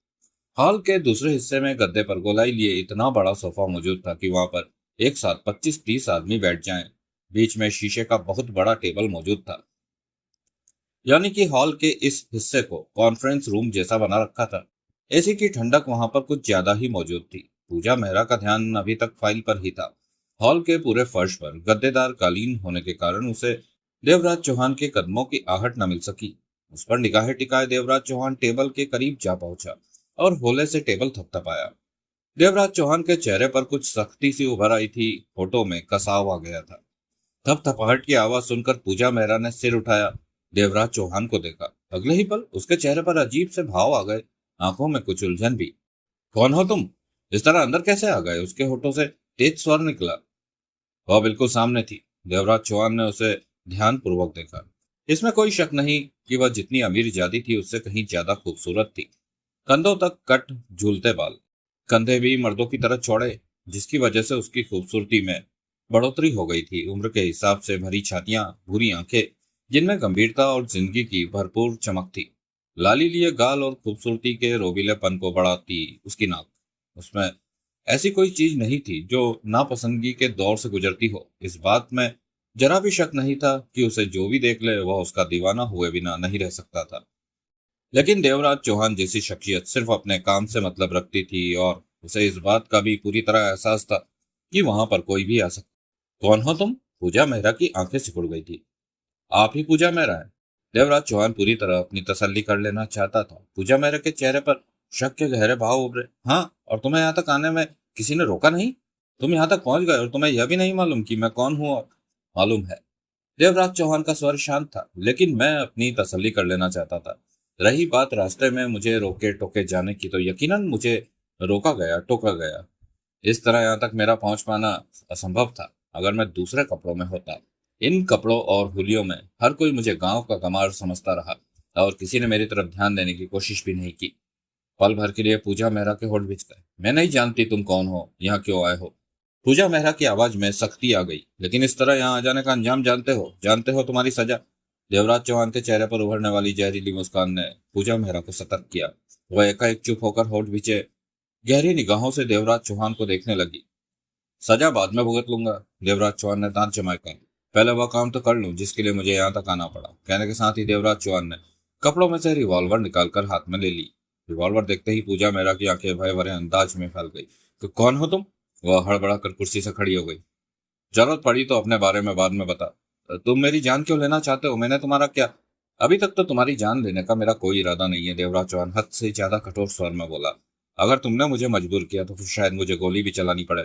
हॉल के दूसरे हिस्से में गद्दे पर गोलाई लिए इतना बड़ा सोफा मौजूद था कि वहां पर एक साथ 25-30 आदमी बैठ जाएं। बीच में शीशे का बहुत बड़ा टेबल मौजूद था, यानी कि हॉल के इस हिस्से को कॉन्फ्रेंस रूम जैसा बना रखा था। एसी की ठंडक वहां पर कुछ ज्यादा ही मौजूद थी। पूजा मेहरा का ध्यान अभी तक फाइल पर ही था। हॉल के पूरे फर्श पर गद्देदार कालीन होने के कारण उसे देवराज चौहान के कदमों की आहट न मिल सकी। उस पर निगाहें टिकाए देवराज चौहान टेबल के करीब जा पहुंचा और होले से टेबल थपथपाया। देवराज चौहान के चेहरे पर कुछ सख्ती सी उभर आई थी। होठों में कसाव आ गया था। थपथपाहट की आवाज सुनकर पूजा मेहरा ने सिर उठाया, देवराज चौहान को देखा। अगले ही पल उसके चेहरे पर अजीब से भाव आ गए, आंखों में कुछ उलझन भी। कौन हो तुम? इस तरह अंदर कैसे आ गए? उसके होठों से तेज स्वर निकला। वह बिल्कुल सामने थी। देवराज चौहान ने उसे ध्यान पूर्वक देखा। इसमें कोई शक नहीं कि वह जितनी अमीर जादी थी उससे कहीं ज्यादा खूबसूरत थी। कंधों तक कट झूलते बाल, कंधे भी मर्दों की तरह चौड़े, जिसकी वजह से उसकी खूबसूरती में बढ़ोतरी हो गई थी। उम्र के हिसाब से भरी छातियां, भूरी आंखें जिनमें गंभीरता और जिंदगी की भरपूर चमक थी, लाली लिए गाल और खूबसूरती के रोबीलेपन को बढ़ाती उसकी नाक। उसमें ऐसी कोई चीज नहीं थी जो नापसंदगी के दौर से गुजरती हो। इस बात में जरा भी शक नहीं था कि उसे जो भी देख ले वह उसका दीवाना हुए बिना नहीं रह सकता था। लेकिन देवराज चौहान जैसी शख्सियत सिर्फ अपने काम से मतलब रखती थी, और उसे इस बात का भी पूरी तरह एहसास था कि वहां पर कोई भी आ सकता। कौन हो तुम? पूजा मेहरा की आंखें सिकुड़ गई थी। आप ही पूजा मेहरा है? देवराज चौहान पूरी तरह अपनी तसल्ली कर लेना चाहता था। पूजा मेहरा के चेहरे पर शक के गहरे भाव उभरे। हाँ, और तुम्हें यहाँ तक आने में किसी ने रोका नहीं? तुम यहाँ तक पहुंच गए और तुम्हें यह भी नहीं मालूम कि मैं कौन हूँ? और मालूम है। देवराज चौहान का स्वर शांत था, लेकिन मैं अपनी तसल्ली कर लेना चाहता था। रही बात रास्ते में मुझे रोके टोके जाने की, तो यकीनन मुझे रोका गया, टोका गया। इस तरह यहाँ तक मेरा पहुंच पाना असंभव था अगर मैं दूसरे कपड़ों में होता। इन कपड़ों और हुलियों में हर कोई मुझे गांव का गंवार समझता रहा और किसी ने मेरी तरफ ध्यान देने की कोशिश भी नहीं की। पल भर के लिए पूजा मेहरा के होठ भिज गए। मैं नहीं जानती तुम कौन हो, यहाँ क्यों आए हो? पूजा मेहरा की आवाज में सख्ती आ गई। लेकिन इस तरह यहाँ आ जाने का अंजाम जानते हो तुम्हारी सजा। देवराज चौहान के चेहरे पर उभरने वाली जहरीली मुस्कान ने पूजा मेहरा को सतर्क किया। वह एकाएक चुप होकर होठ भिजे गहरी निगाहों से देवराज चौहान को देखने लगी। सजा बाद में भुगत लूंगा, देवराज चौहान ने दांत चमककर। पहले वह काम तो कर लूं जिसके लिए मुझे यहाँ तक आना पड़ा। कहने के साथ ही देवराज चौहान ने कपड़ों में से रिवॉल्वर निकालकर हाथ में ले ली। रिवॉल्वर देखते ही पूजा मेहरा की आंखें भय भरे अंदाज में फैल गई। तो कौन हो तुम? वह हड़बड़ाकर कुर्सी से खड़ी हो गई। जरूरत पड़ी तो अपने बारे में बाद में बता। तुम मेरी जान क्यों लेना चाहते हो? मैंने तुम्हारा क्या? अभी तक तो तुम्हारी जान लेने का मेरा कोई इरादा नहीं है, देवराज चौहान हद से ज्यादा कठोर स्वर में बोला। अगर तुमने मुझे मजबूर किया तो फिर शायद मुझे गोली भी चलानी पड़े।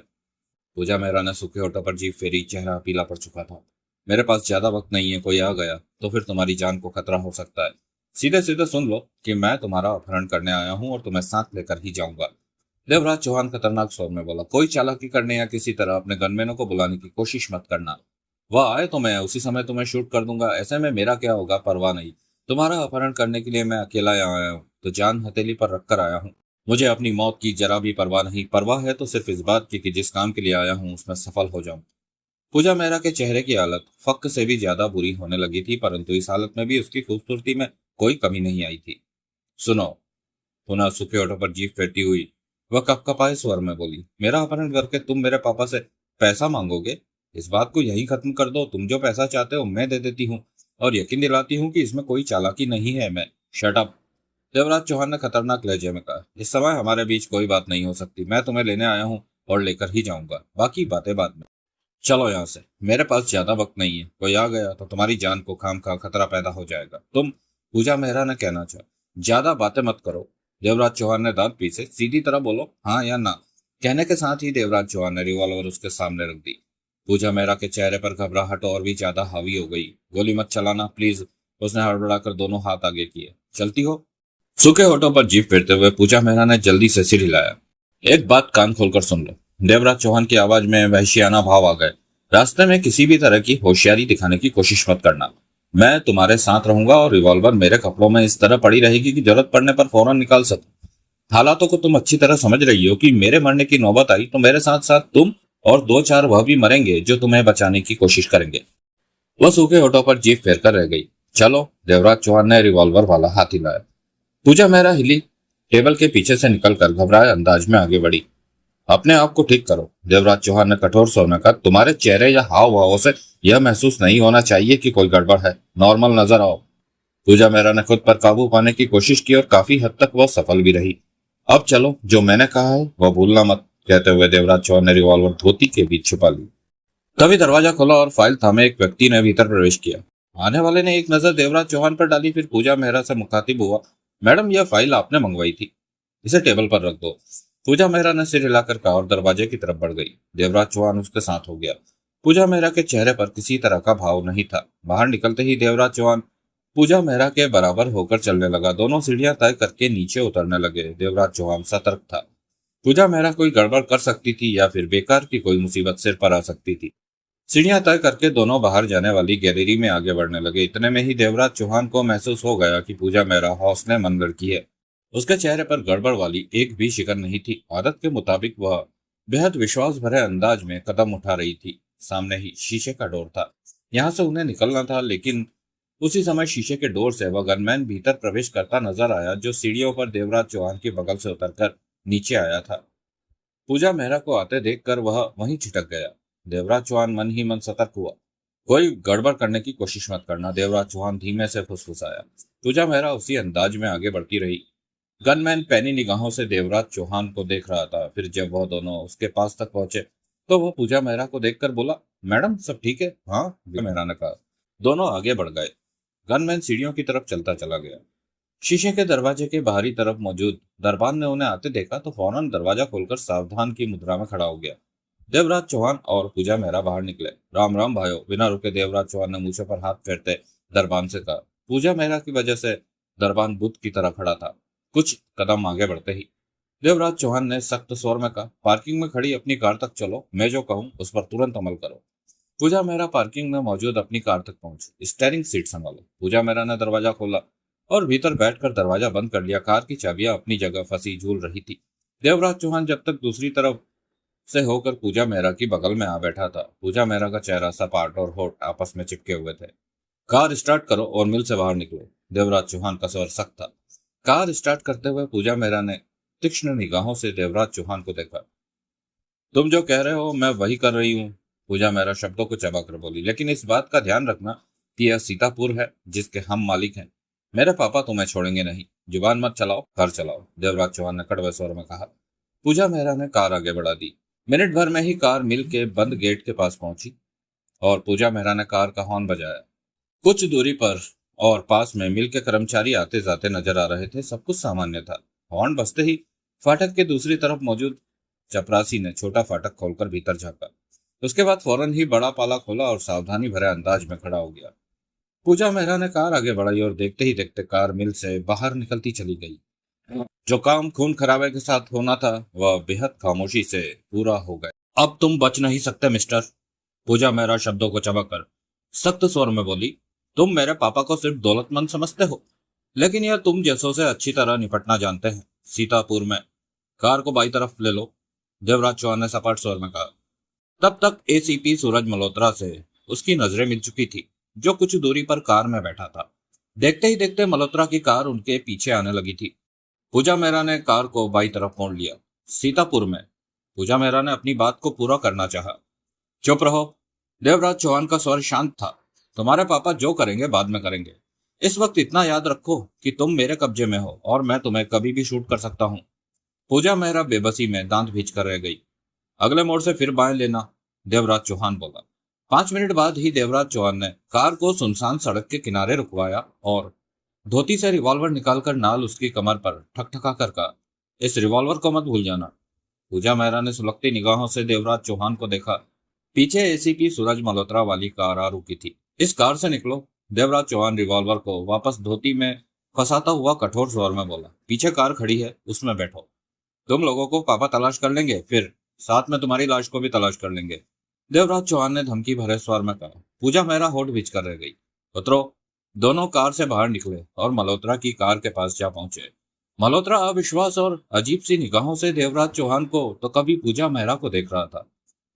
पूजा मेहरा ने सूखे होठों पर जीभ फेरी, चेहरा पीला पड़ चुका था। मेरे पास ज्यादा वक्त नहीं है, कोई आ गया तो फिर तुम्हारी जान को खतरा हो सकता है। सीधे सीधे सुन लो कि मैं तुम्हारा अपहरण करने आया हूँ और तुम्हें साथ लेकर ही जाऊंगा। देवराज चौहान खतरनाक स्वर में बोला। कोई चालाकी करने या किसी तरह अपने गनमैनों को बुलाने की कोशिश मत करना। वह आए तो मैं उसी समय तुम्हें शूट कर दूंगा। ऐसे में मेरा क्या होगा परवाह नहीं। तुम्हारा अपहरण करने के लिए मैं अकेला यहाँ आया हूँ तो जान हथेली पर रखकर आया हूँ। मुझे अपनी मौत की जरा भी परवाह नहीं। परवाह है तो सिर्फ इस बात की कि जिस काम के लिए आया हूँ उसमें सफल हो जाऊं। पूजा मेहरा के चेहरे की हालत फक से भी ज्यादा बुरी होने लगी थी, परंतु इस हालत में भी उसकी खूबसूरती में कोई कमी नहीं आई थी। सुनो, पुनः सूखे होठों पर जीभ फेरती हुई वह कपकपाए स्वर में बोली। मेरा अपहरण करके तुम मेरे पापा से पैसा मांगोगे? इस बात को यहीं खत्म कर दो। तुम जो पैसा चाहते हो मैं दे देती हूँ और यकीन दिलाती हूँ कि इसमें कोई चालाकी नहीं है। मैं शट अप, देवराज चौहान ने खतरनाक लहजे में कहा। इस समय हमारे बीच कोई बात नहीं हो सकती। मैं तुम्हें लेने आया हूँ और लेकर ही जाऊंगा, बाकी बातें बाद में। चलो यहाँ से, मेरे पास ज्यादा वक्त नहीं है। कोई आ गया तो तुम्हारी जान को खामखा खतरा पैदा हो जाएगा। तुम, पूजा मेहरा ने कहना चाहा। ज्यादा बातें मत करो, देवराज चौहान ने दांत पीसे। सीधी तरह बोलो, हाँ या ना। कहने के साथ ही देवराज चौहान ने रिवॉल्वर उसके सामने रख दी। पूजा मेहरा के चेहरे पर घबराहट और भी ज्यादा हावी हो गई। गोली मत चलाना प्लीज, उसने हड़बड़ाकर दोनों हाथ आगे किए। चलती हो? सूखे होठों पर जीभ फेरते हुए पूजा मेहरा ने जल्दी से सिर हिलाया। एक बात कान खोलकर सुन लो। देवराज चौहान की आवाज में वहशियाना भाव आ गए। रास्ते में किसी भी तरह की होशियारी दिखाने की कोशिश मत करना। मैं तुम्हारे साथ रहूंगा और रिवॉल्वर मेरे कपड़ों में इस तरह पड़ी रहेगी कि जरूरत पड़ने पर फौरन निकाल सकूं। हालातों को तुम अच्छी तरह समझ रही हो कि मेरे मरने की नौबत आई तो मेरे साथ साथ तुम और दो चार वह भी मरेंगे जो तुम्हें बचाने की कोशिश करेंगे। वह सूखे होठों पर जीभ फेर कर रह गई। चलो, देवराज चौहान ने रिवॉल्वर वाला हाथ हिलाया। पूजा मेहरा हिली, टेबल के पीछे से निकलकर घबराए अंदाज में आगे बढ़ी। अपने आप को ठीक करो, देवराज चौहान ने कठोर स्वर में कहा। तुम्हारे चेहरे या हाव भावों से यह महसूस नहीं होना चाहिए कि कोई गड़बड़ है। नॉर्मल नजर आओ। पूजा मेहरा ने खुद पर काबू पाने की कोशिश की और काफी हद तक वह सफल भी रही। अब चलो, जो मैंने कहा है वह भूलना मत, कहते हुए देवराज चौहान ने रिवॉल्वर धोती के बीच छुपा ली। तभी दरवाजा खुला और फाइल थामे एक व्यक्ति ने भीतर प्रवेश किया। आने वाले ने एक नजर देवराज चौहान पर डाली, फिर पूजा मेहरा से मुखातिब हुआ। मैडम, यह फाइल आपने मंगवाई थी, इसे टेबल पर रख दो। पूजा मेहरा ने सिर हिलाकर कहा और दरवाजे की तरफ बढ़ गई। देवराज चौहान उसके साथ हो गया। पूजा मेहरा के चेहरे पर किसी तरह का भाव नहीं था। बाहर निकलते ही देवराज चौहान पूजा मेहरा के बराबर होकर चलने लगा। दोनों सीढ़ियां तय करके नीचे उतरने लगे। देवराज चौहान सतर्क था। पूजा मेहरा कोई गड़बड़ कर सकती थी या फिर बेकार की कोई मुसीबत सिर पर आ सकती थी। सीढ़ियां तय करके दोनों बाहर जाने वाली गैलरी में आगे बढ़ने लगे। इतने में ही देवराज चौहान को महसूस हो गया कि पूजा मेहरा हौसलेमंद लड़की है। उसके चेहरे पर गड़बड़ वाली एक भी शिकन नहीं थी। आदत के मुताबिक वह बेहद विश्वास भरे अंदाज में कदम उठा रही थी। सामने ही शीशे का डोर था। यहाँ से उन्हें निकलना था, लेकिन उसी समय शीशे के डोर से वह गनमैन भीतर प्रवेश करता नजर आया, जो सीढ़ियों पर देवराज चौहान के बगल से उतरकर नीचे आया था। पूजा मेहरा को आते देखकर वह वहीं छिटक गया। देवराज चौहान मन ही मन सतर्क हुआ। कोई गड़बड़ करने की कोशिश मत करना, देवराज चौहान धीमे से फुसफुसाया। पूजा मेहरा उसी अंदाज में आगे बढ़ती रही। गनमैन पैनी निगाहों से देवराज चौहान को देख रहा था। फिर जब वह दोनों उसके पास तक पहुंचे तो वह पूजा मेहरा को देखकर बोला, मैडम सब ठीक है? हाँ, मेहरा ने कहा। दोनों आगे बढ़ गए। गनमैन सीढ़ियों की तरफ चलता चला गया। शीशे के दरवाजे के बाहरी तरफ मौजूद दरबान ने उन्हें आते देखा तो फौरन दरवाजा खोलकर सावधान की मुद्रा में खड़ा हो गया। देवराज चौहान और पूजा मेहरा बाहर निकले। राम राम भाइयों, बिना रुके देवराज चौहान ने मूछे पर हाथ फेरते दरबान से कहा। पूजा मेहरा की वजह से दरबान बुत की तरह खड़ा था। कुछ कदम आगे बढ़ते ही देवराज चौहान ने सख्त स्वर में कहा, पार्किंग में खड़ी अपनी कार तक चलो, मैं जो कहूं उस पर तुरंत अमल करो। पूजा मेहरा पार्किंग में मौजूद अपनी कार तक पहुंची। स्टीयरिंग सीट संभालो। पूजा मेहरा ने दरवाजा खोला और भीतर बैठकर दरवाजा बंद कर लिया। कार की चाबियां अपनी जगह फंसी झूल रही थी। देवराज चौहान जब तक दूसरी तरफ से होकर पूजा मेहरा की बगल में आ बैठा था। पूजा मेहरा का चेहरा सपाट और होठ आपस में चिपके हुए थे। कार स्टार्ट करो और मिल से बाहर निकलो। देवराज चौहान का स्वर सख्त था। कार स्टार्ट करते हुए पूजा मेहरा ने तीक्ष्ण निगाहों से देवराज चौहान को देखा। तुम जो कह रहे हो मैं वही कर रही हूँ, पूजा मेहरा शब्दों को चबाकर बोली। लेकिन इस बात का ध्यान रखना कि यह सीतापुर है जिसके हम मालिक हैं। मेरे पापा तुम्हें छोड़ेंगे नहीं। जुबान मत चलाओ, कार चलाओ, देवराज चौहान ने कड़वे स्वर में कहा। पूजा मेहरा ने कार आगे बढ़ा दी। मिनट भर में ही कार मिल के बंद गेट के पास पहुंची और पूजा मेहरा ने कार का हॉर्न बजाया। कुछ दूरी पर और पास में मिल के कर्मचारी आते जाते नजर आ रहे थे। सब कुछ सामान्य था। हॉर्न बजते ही फाटक के दूसरी तरफ मौजूद चपरासी ने छोटा फाटक खोलकर भीतर झांका। उसके बाद फौरन ही बड़ा पाला खोला और सावधानी भरे अंदाज में खड़ा हो गया। पूजा मेहरा ने कार आगे बढ़ाई और देखते ही देखते कार मिल से बाहर निकलती चली गई। जो काम खून खराबे के साथ होना था वह बेहद खामोशी से पूरा हो गया। अब तुम बच नहीं सकते मिस्टर, पूजा मेहरा शब्दों को चबाकर सख्त स्वर में बोली। तुम मेरे पापा को सिर्फ दौलतमंद समझते हो, लेकिन यह तुम जैसों से अच्छी तरह निपटना जानते हैं। सीतापुर में कार को बाई तरफ ले लो, देवराज चौहान ने सपाट स्वर में कहा। तब तक एसीपी सूरज मल्होत्रा से उसकी नजरें मिल चुकी थी, जो कुछ दूरी पर कार में बैठा था। देखते ही देखते मल्होत्रा की कार उनके पीछे आने लगी थी। पूजा मेहरा ने कार को बाई तरफ मोड़ लिया। सीतापुर में, पूजा मेहरा ने अपनी बात को पूरा करना चाहा। चुप रहो, देवराज चौहान का स्वर शांत था। तुम्हारे पापा जो करेंगे बाद में करेंगे। इस वक्त इतना याद रखो कि तुम मेरे कब्जे में हो और मैं तुम्हें कभी भी शूट कर सकता हूँ। पूजा मेहरा बेबसी में दांत भींच कर रह गई। अगले मोड़ से फिर बाएं लेना, देवराज चौहान बोला। 5 मिनट बाद ही देवराज चौहान ने कार को सुनसान सड़क के किनारे रुकवाया और धोती से रिवॉल्वर निकालकर नाल उसकी कमर पर ठकठका कर कहा, इस रिवॉल्वर को मत भूल जाना। पूजा मेहरा ने सुलगती निगाहों से देवराज चौहान को देखा। पीछे एसीपी सूरज मल्होत्रा वाली कार आ रुकी थी। इस कार से निकलो, देवराज चौहान रिवॉल्वर को वापस धोती में फंसाता हुआ कठोर स्वर में बोला। पीछे कार खड़ी है, उसमें बैठो। तुम लोगों को पापा तलाश कर लेंगे, फिर साथ में तुम्हारी लाश को भी तलाश कर लेंगे, देवराज चौहान ने धमकी भरे स्वर में कहा। पूजा मेहरा होठ भींच कर रह गई। उतरो। दोनों कार से बाहर निकले और मल्होत्रा की कार के पास जा पहुंचे। मल्होत्रा अविश्वास और अजीब सी निगाहों से देवराज चौहान को तो कभी पूजा मेहरा को देख रहा था।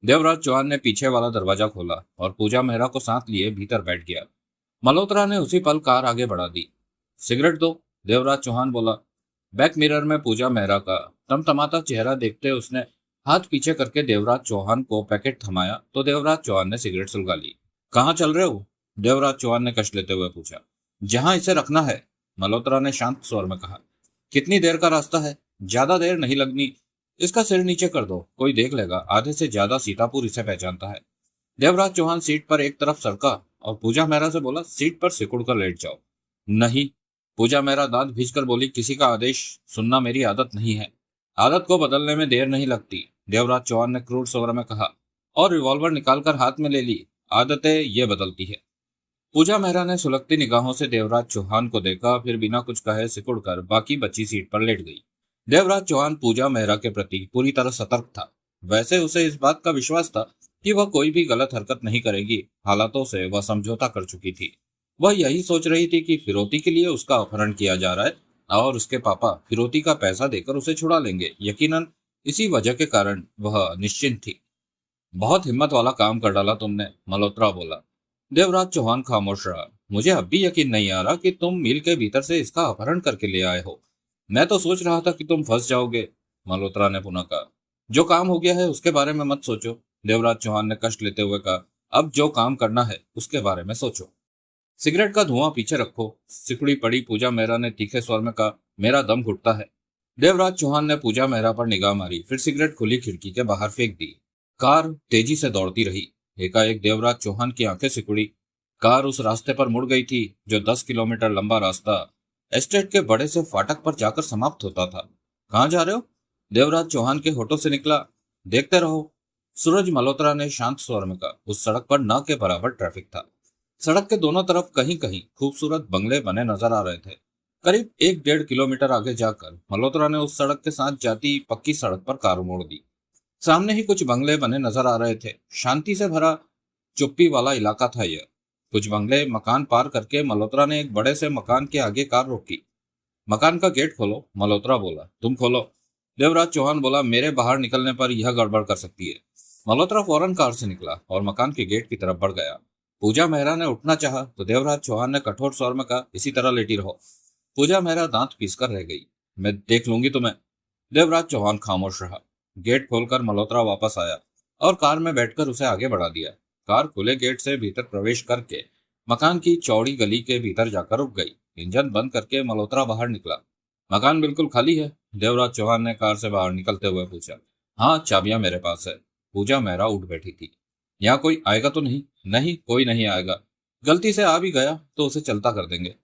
देवराज चौहान ने पीछे वाला दरवाजा खोला और पूजा मेहरा को साथ लिए भीतर बैठ गया। मल्होत्रा ने उसी पल कार आगे बढ़ा दी। सिगरेट दो, देवराज चौहान बोला। बैक मिरर में पूजा मेहरा का टमटमाता चेहरा देखते उसने हाथ पीछे करके देवराज चौहान को पैकेट थमाया तो देवराज चौहान ने सिगरेट सुलगा ली। कहाँ चल रहे हो, देवराज चौहान ने कश लेते हुए पूछा। जहां इसे रखना है, मल्होत्रा ने शांत स्वर में कहा। कितनी देर का रास्ता है? ज्यादा देर नहीं लगनी। इसका सिर नीचे कर दो, कोई देख लेगा। आधे से ज्यादा सीतापुर इसे पहचानता है। देवराज चौहान सीट पर एक तरफ सरका और पूजा मेहरा से बोला, सीट पर सिकुड़ कर लेट जाओ। नहीं, पूजा मेहरा दांत भींचकर बोली। किसी का आदेश सुनना मेरी आदत नहीं है। आदत को बदलने में देर नहीं लगती, देवराज चौहान ने क्रूर स्वर में कहा और रिवॉल्वर निकालकर हाथ में ले ली। आदतें ये बदलती है। पूजा मेहरा ने सुलगती निगाहों से देवराज चौहान को देखा, फिर बिना कुछ कहे सिकुड़कर बाकी बची सीट पर लेट गई। देवराज चौहान पूजा मेहरा के प्रति पूरी तरह सतर्क था। वैसे उसे इस बात का विश्वास था कि वह कोई भी गलत हरकत नहीं करेगी। हालातों से वह समझौता कर चुकी थी। वह यही सोच रही थी कि फिरौती के लिए उसका अपहरण किया जा रहा है और उसके पापा फिरौती का पैसा देकर उसे छुड़ा लेंगे। यकीनन इसी वजह के कारण वह निश्चिंत थी। बहुत हिम्मत वाला काम कर डाला तुमने, मल्होत्रा बोला। देवराज चौहान खामोश रहा। मुझे अब भी यकीन नहीं आ रहा कि तुम मिल के भीतर से इसका अपहरण करके ले आए हो। मैं तो सोच रहा था कि तुम फंस जाओगे, मल्होत्रा ने पुनः कहा। जो काम हो गया है उसके बारे में मत सोचो, देवराज चौहान ने कष्ट लेते हुए कहा। अब जो काम करना है उसके बारे में सोचो। सिगरेट का धुआं पीछे रखो, सिकुड़ी पड़ी पूजा मेहरा ने तीखे स्वर में कहा। मेरा दम घुटता है। देवराज चौहान ने पूजा मेहरा पर निगाह मारी, फिर सिगरेट खुली खिड़की के बाहर फेंक दी। कार तेजी से दौड़ती रही। एकाएक देवराज चौहान की आंखें सिकुड़ी। कार उस रास्ते पर मुड़ गई थी जो 10 किलोमीटर लंबा रास्ता एस्टेट के बड़े से फाटक पर जाकर समाप्त होता था। कहाँ जा रहे हो? देवराज चौहान के होठों से निकला। देखते रहो, सूरज मल्होत्रा ने शांत स्वर में कहा। उस सड़क पर न के बराबर ट्रैफिक था। सड़क के दोनों तरफ कहीं कहीं खूबसूरत बंगले बने नजर आ रहे थे। करीब 1-1.5 किलोमीटर आगे जाकर मल्होत्रा ने उस सड़क के साथ जाती पक्की सड़क पर कार मोड़ दी। सामने ही कुछ बंगले बने नजर आ रहे थे। शांति से भरा चुप्पी वाला इलाका था यह। कुछ बंगले मकान पार करके मल्होत्रा ने एक बड़े से मकान के आगे कार रोकी। मकान का गेट खोलो, मल्होत्रा बोला। तुम खोलो, देवराज चौहान बोला। मेरे बाहर निकलने पर यह गड़बड़ कर सकती है। मल्होत्रा फौरन कार से निकला और मकान के गेट की तरफ बढ़ गया। पूजा मेहरा ने उठना चाहा तो देवराज चौहान ने कठोर स्वर में कहा, इसी तरह लेटी रहो। पूजा मेहरा दांत पीसकर रह गई। मैं देख लूंगी तुम्हें। देवराज चौहान खामोश रहा। गेट खोलकर मल्होत्रा वापस आया और कार में बैठकर उसे आगे बढ़ा दिया। कार खुले गेट से भीतर प्रवेश करके मकान की चौड़ी गली के भीतर जाकर रुक गई। इंजन बंद करके मल्होत्रा बाहर निकला। मकान बिल्कुल खाली है, देवराज चौहान ने कार से बाहर निकलते हुए पूछा। हाँ, चाबियां मेरे पास है। पूजा मेहरा उठ बैठी थी। यहाँ कोई आएगा तो नहीं? नहीं, कोई नहीं आएगा। गलती से आ भी गया तो उसे चलता कर देंगे।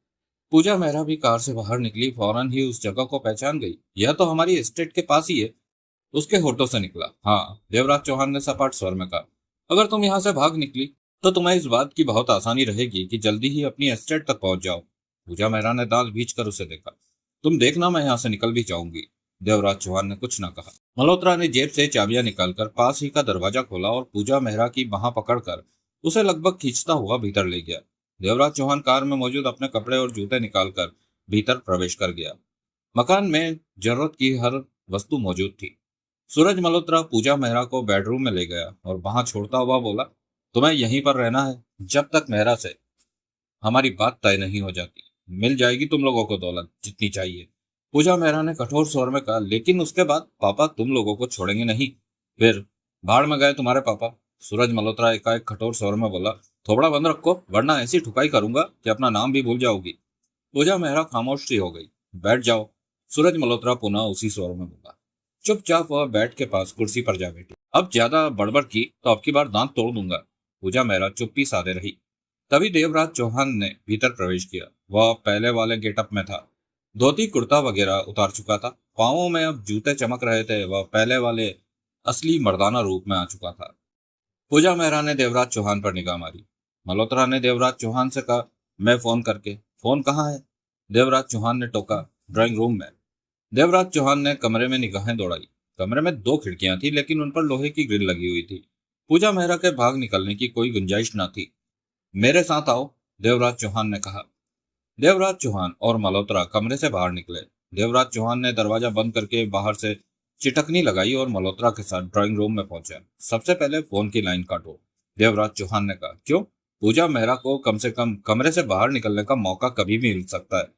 पूजा मेहरा भी कार से बाहर निकली। फौरन ही उस जगह को पहचान गई। यह तो हमारी एस्टेट के पास ही है, उसके होठों से निकला। हाँ, देवराज चौहान ने सपाट स्वर में कहा। अगर तुम यहाँ से भाग निकली तो तुम्हें इस बात की बहुत आसानी रहेगी कि जल्दी ही अपनी एस्टेट तक पहुंच जाओ। पूजा मेहरा ने दांत भींचकर उसे देखा। तुम देखना, मैं यहाँ से निकल भी जाऊंगी। देवराज चौहान ने कुछ न कहा। मल्होत्रा ने जेब से चाबियां निकालकर पास ही का दरवाजा खोला और पूजा मेहरा की बाह पकड़कर उसे लगभग खींचता हुआ भीतर ले गया। देवराज चौहान कार में मौजूद अपने कपड़े और जूते निकालकर भीतर प्रवेश कर गया। मकान में जरूरत की हर वस्तु मौजूद थी। सूरज मल्होत्रा पूजा मेहरा को बेडरूम में ले गया और वहां छोड़ता हुआ बोला, तुम्हें यहीं पर रहना है जब तक मेहरा से हमारी बात तय नहीं हो जाती। मिल जाएगी तुम लोगों को दौलत जितनी चाहिए। पूजा मेहरा ने कठोर स्वर में कहा, लेकिन उसके बाद पापा तुम लोगों को छोड़ेंगे नहीं। फिर भाड़ में गए तुम्हारे पापा। सूरज मल्होत्रा एकाएक कठोर स्वर में बोला, थोबड़ा बंद रखो वरना ऐसी ठुकाई करूंगा कि अपना नाम भी भूल जाओगी। पूजा मेहरा खामोश सी हो गई। बैठ जाओ, सूरज मल्होत्रा पुनः उसी स्वर में बोला। चुपचाप वह बेड के पास कुर्सी पर जा बैठी। अब ज्यादा बड़बड़ की तो अब की बार दांत तोड़ दूंगा। पूजा मेहरा चुप्पी साधे रही। तभी देवराज चौहान ने भीतर प्रवेश किया। वह पहले वाले गेटअप में था। धोती कुर्ता वगैरह उतार चुका था। पांवों में अब जूते चमक रहे थे। वह पहले वाले असली मर्दाना रूप में आ चुका था। पूजा मेहरा ने देवराज चौहान पर निगाह मारी। मल्होत्रा ने देवराज चौहान से कहा, मैं फोन करके। फोन कहाँ है? देवराज चौहान ने टोका, ड्राइंग रूम में। देवराज चौहान ने कमरे में निगाहें दौड़ाई। कमरे में 2 खिड़कियां थी लेकिन उन पर लोहे की ग्रिल लगी हुई थी। पूजा मेहरा के भाग निकलने की कोई गुंजाइश न थी। मेरे साथ आओ, देवराज चौहान ने कहा। देवराज चौहान और मल्होत्रा कमरे से बाहर निकले। देवराज चौहान ने दरवाजा बंद करके बाहर से चिटकनी लगाई और मल्होत्रा के साथ ड्राइंग रूम में पहुंचा। सबसे पहले फोन की लाइन काटो, देवराज चौहान ने कहा। क्यों? पूजा मेहरा को कम से कम कमरे से बाहर निकलने का मौका कभी भी मिल सकता है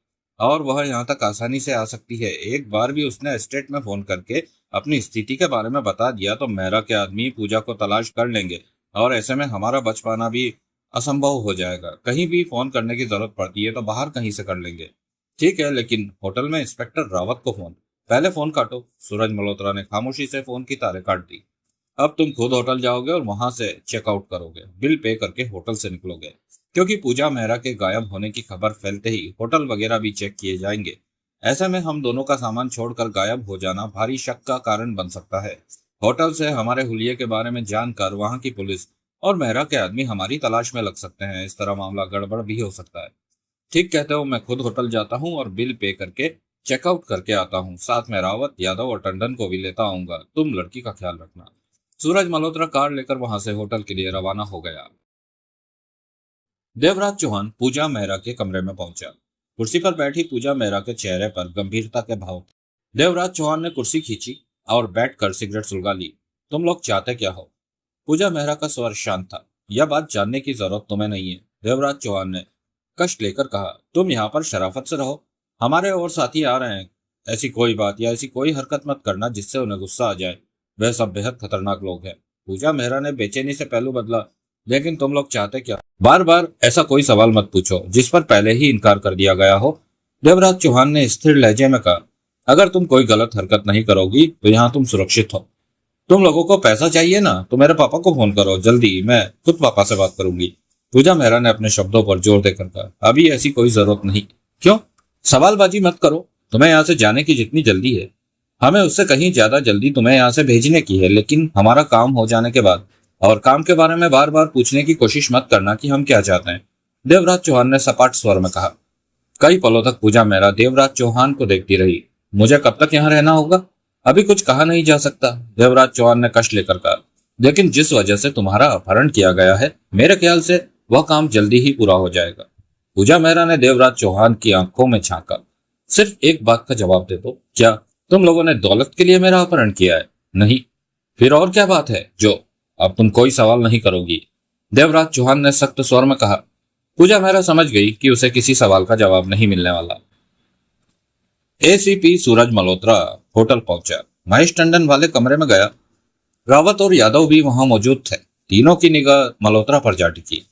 और वह यहाँ तक आसानी से आ सकती है। एक बार भी उसने एस्टेट में फोन करके अपनी स्थिति के बारे में बता दिया तो मेहरा के आदमी पूजा को तलाश कर लेंगे और ऐसे में हमारा बच पाना भी असंभव हो जाएगा। कहीं भी फोन करने की जरूरत पड़ती है तो बाहर कहीं से कर लेंगे। ठीक है, लेकिन होटल में इंस्पेक्टर रावत को फोन। पहले फोन काटो। सूरज मल्होत्रा ने खामोशी से फोन की तारें काट दी। अब तुम खुद होटल जाओगे और वहां से चेकआउट करोगे। बिल पे करके होटल से निकलोगे, क्योंकि पूजा मेहरा के गायब होने की खबर फैलते ही होटल वगैरह भी चेक किए जाएंगे। ऐसे में हम दोनों का सामान छोड़कर गायब हो जाना भारी शक का कारण बन सकता है। होटल से हमारे हुलिये के बारे में जानकर वहां की पुलिस और मेहरा के आदमी हमारी तलाश में लग सकते हैं। इस तरह मामला गड़बड़ भी हो सकता है। ठीक कहते हो, मैं खुद होटल जाता हूँ और बिल पे करके चेकआउट करके आता हूँ। साथ में रावत, यादव और टंडन को भी लेता आऊंगा। तुम लड़की का ख्याल रखना। सूरज मल्होत्रा कार लेकर वहां से होटल के लिए रवाना हो गया। देवराज चौहान पूजा मेहरा के कमरे में पहुंचा। कुर्सी पर बैठी पूजा मेहरा के चेहरे पर गंभीरता के भाव थे। देवराज चौहान ने कुर्सी खींची और बैठकर सिगरेट सुलगा ली। तुम लोग चाहते क्या हो? पूजा मेहरा का स्वर शांत था। यह बात जानने की जरूरत तुम्हें नहीं है, देवराज चौहान ने कष्ट लेकर कहा। तुम यहाँ पर शराफत से रहो। हमारे और साथी आ रहे हैं। ऐसी कोई बात या ऐसी कोई हरकत मत करना जिससे उन्हें गुस्सा आ जाए। वह सब बेहद खतरनाक लोग हैं। पूजा मेहरा ने बेचैनी से पहलू बदला। लेकिन तुम लोग चाहते क्या? बार बार ऐसा कोई सवाल मत पूछो जिस पर पहले ही इनकार कर दिया गया हो, देवराज चौहान ने स्थिर लहजे में कहा। अगर तुम कोई गलत हरकत नहीं करोगी तो यहाँ तुम सुरक्षित हो। तुम लोगों को पैसा चाहिए ना, तो मेरे पापा को फोन करो जल्दी, मैं खुद पापा से बात करूंगी। पूजा मेहरा ने अपने शब्दों पर जोर देकर कहा। अभी ऐसी कोई जरूरत नहीं। क्यों? सवालबाजी मत करो। तुम्हें यहाँ से जाने की जितनी जल्दी है, हमें उससे कहीं ज्यादा जल्दी तुम्हें यहाँ से भेजने की है। लेकिन हमारा काम हो जाने के बाद और काम के बारे में बार बार पूछने की कोशिश मत करना कि हम क्या चाहते हैं, देवराज चौहान ने सपाट स्वर में कहा। कई पलों तक पूजा मेहरा देवराज चौहान को देखती रही। मुझे कब तक यहाँ रहना होगा? अभी कुछ कहा नहीं जा सकता, देवराज चौहान ने कष्ट लेकर कहा। लेकिन जिस वजह से तुम्हारा अपहरण किया गया है, मेरे ख्याल से वह काम जल्दी ही पूरा हो जाएगा। पूजा मेहरा ने देवराज चौहान की आंखों में झांका। सिर्फ एक बात का जवाब दे दो, क्या तुम लोगों ने दौलत के लिए मेरा अपहरण किया है? नहीं। फिर और क्या बात है जो अब तुम कोई सवाल नहीं करोगी? देवराज चौहान ने सख्त स्वर में कहा। पूजा मेहरा समझ गई कि उसे किसी सवाल का जवाब नहीं मिलने वाला। एसीपी सूरज मल्होत्रा होटल पहुंचा। महेश टंडन वाले कमरे में गया। रावत और यादव भी वहां मौजूद थे। तीनों की निगाह मल्होत्रा पर जा टिकी।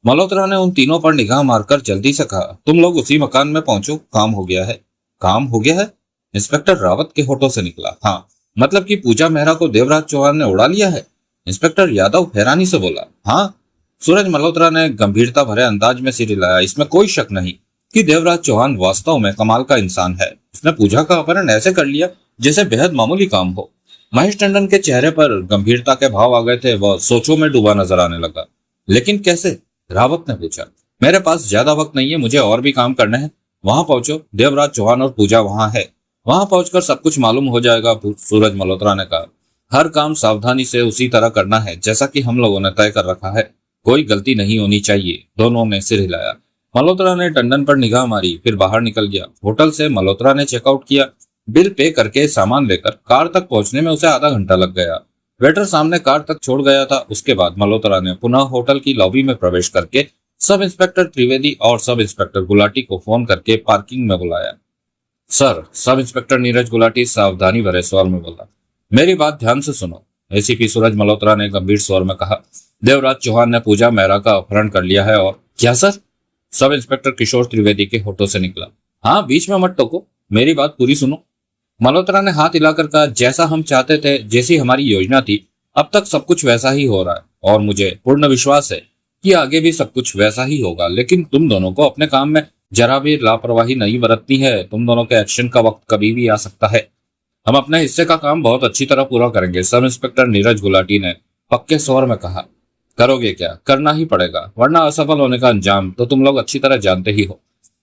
मल्होत्रा ने उन तीनों पर निगाह मारकर जल्दी से कहा, तुम लोग उसी मकान में पहुंचो, काम हो गया है। काम हो गया है? इंस्पेक्टर रावत के होठों से निकला। हाँ, मतलब कि पूजा मेहरा को देवराज चौहान ने उड़ा लिया है? इंस्पेक्टर यादव हैरानी से बोला। हाँ, सूरज मल्होत्रा ने गंभीरता भरे अंदाज में सिर हिलाया। इसमें कोई शक नहीं कि देवराज चौहान वास्तव में कमाल का इंसान है। उसने पूजा का अपहरण ऐसे कर लिया जैसे बेहद मामूली काम हो। महेश टंडन के चेहरे पर गंभीरता के भाव आ गए थे। वह सोचों में डूबा नजर आने लगा। लेकिन कैसे? रावत ने पूछा। मेरे पास ज्यादा वक्त नहीं है, मुझे और भी काम करने हैं। वहां पहुंचो, देवराज चौहान और पूजा वहां है। वहां पहुंचकर सब कुछ मालूम हो जाएगा, सूरज मल्होत्रा ने कहा। हर काम सावधानी से उसी तरह करना है जैसा कि हम लोगों ने तय कर रखा है। कोई गलती नहीं होनी चाहिए। दोनों ने सिर हिलाया। मल्होत्रा ने टंडन पर निगाह मारी, फिर बाहर निकल गया। होटल से मल्होत्रा ने चेकआउट किया। बिल पे करके सामान लेकर कार तक पहुंचने में उसे आधा घंटा लग गया। वेटर सामने कार तक छोड़ गया था। उसके बाद मल्होत्रा ने पुनः होटल की लॉबी में प्रवेश करके सब इंस्पेक्टर त्रिवेदी और सब इंस्पेक्टर गुलाटी को फोन करके पार्किंग में बुलाया। Sir, sub inspector Neeraj Gulati सावधानी भरे स्वर में बोला। मेरी बात ध्यान से सुनो, एसीपी सूरज मल्होत्रा ने गंभीर स्वर में कहा। देवराज चौहान ने पूजा मेहरा का अपहरण कर लिया है। और क्या सर? सब इंस्पेक्टर किशोर त्रिवेदी के होठों से निकला। हाँ, बीच में मत टोको, मेरी बात पूरी सुनो। मल्होत्रा ने हाथ हिलाकर कहा, जैसा हम चाहते थे, जैसी हमारी योजना थी, अब तक सब कुछ वैसा ही हो रहा है और मुझे पूर्ण विश्वास है कि आगे भी सब कुछ वैसा ही होगा। लेकिन तुम दोनों को अपने काम में जरा भी लापरवाही नहीं बरतनी है। तुम दोनों के एक्शन का वक्त कभी भी आ सकता है। हम अपने हिस्से का काम बहुत अच्छी तरह पूरा करेंगे, सब इंस्पेक्टर नीरज गुलाटी ने पक्के स्वर में कहा। करोगे क्या? करना ही पड़ेगा, वरना असफल होने का अंजाम तो तुम लोग अच्छी तरह जानते ही हो।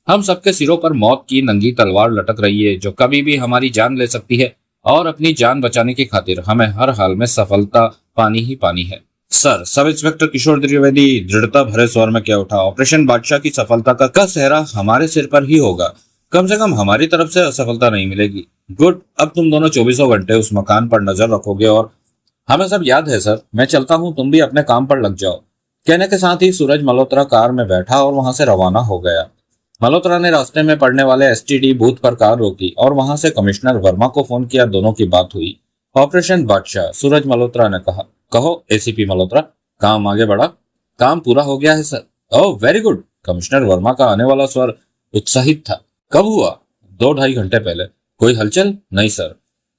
हम सबके सिरों पर मौत की नंगी तलवार लटक रही है जो कभी भी हमारी जान ले सकती है और अपनी जान बचाने की खातिर हमें हर हाल में सफलता पानी ही पानी है। सर, सब इंस्पेक्टर किशोर त्रिवेदी दृढ़ता भरे स्वर में क्या उठा। ऑपरेशन बादशाह की सफलता का सेहरा हमारे सिर पर ही होगा। कम से कम हमारी तरफ से असफलता नहीं मिलेगी। गुड, अब तुम दोनों 24 घंटे उस मकान पर नजर रखोगे और हमें सब याद है सर। मैं चलता हूँ, तुम भी अपने काम पर लग जाओ। कहने के साथ ही सूरज मल्होत्रा कार में बैठा और वहां से रवाना हो गया। मल्होत्रा ने रास्ते में पड़ने वाले एसटीडी बूथ पर कार रोकी और वहां से कमिश्नर वर्मा को फोन किया। दोनों की बात हुई। ऑपरेशन बादशाह, सूरज मल्होत्रा ने कहा। कहो एसीपी मल्होत्रा, काम आगे बढ़ा? काम पूरा हो गया है sir. Oh very good. Commissioner Verma का आने वाला स्वर उत्साहित था। कब हुआ? 2-2.5 घंटे पहले। कोई हलचल? नहीं सर,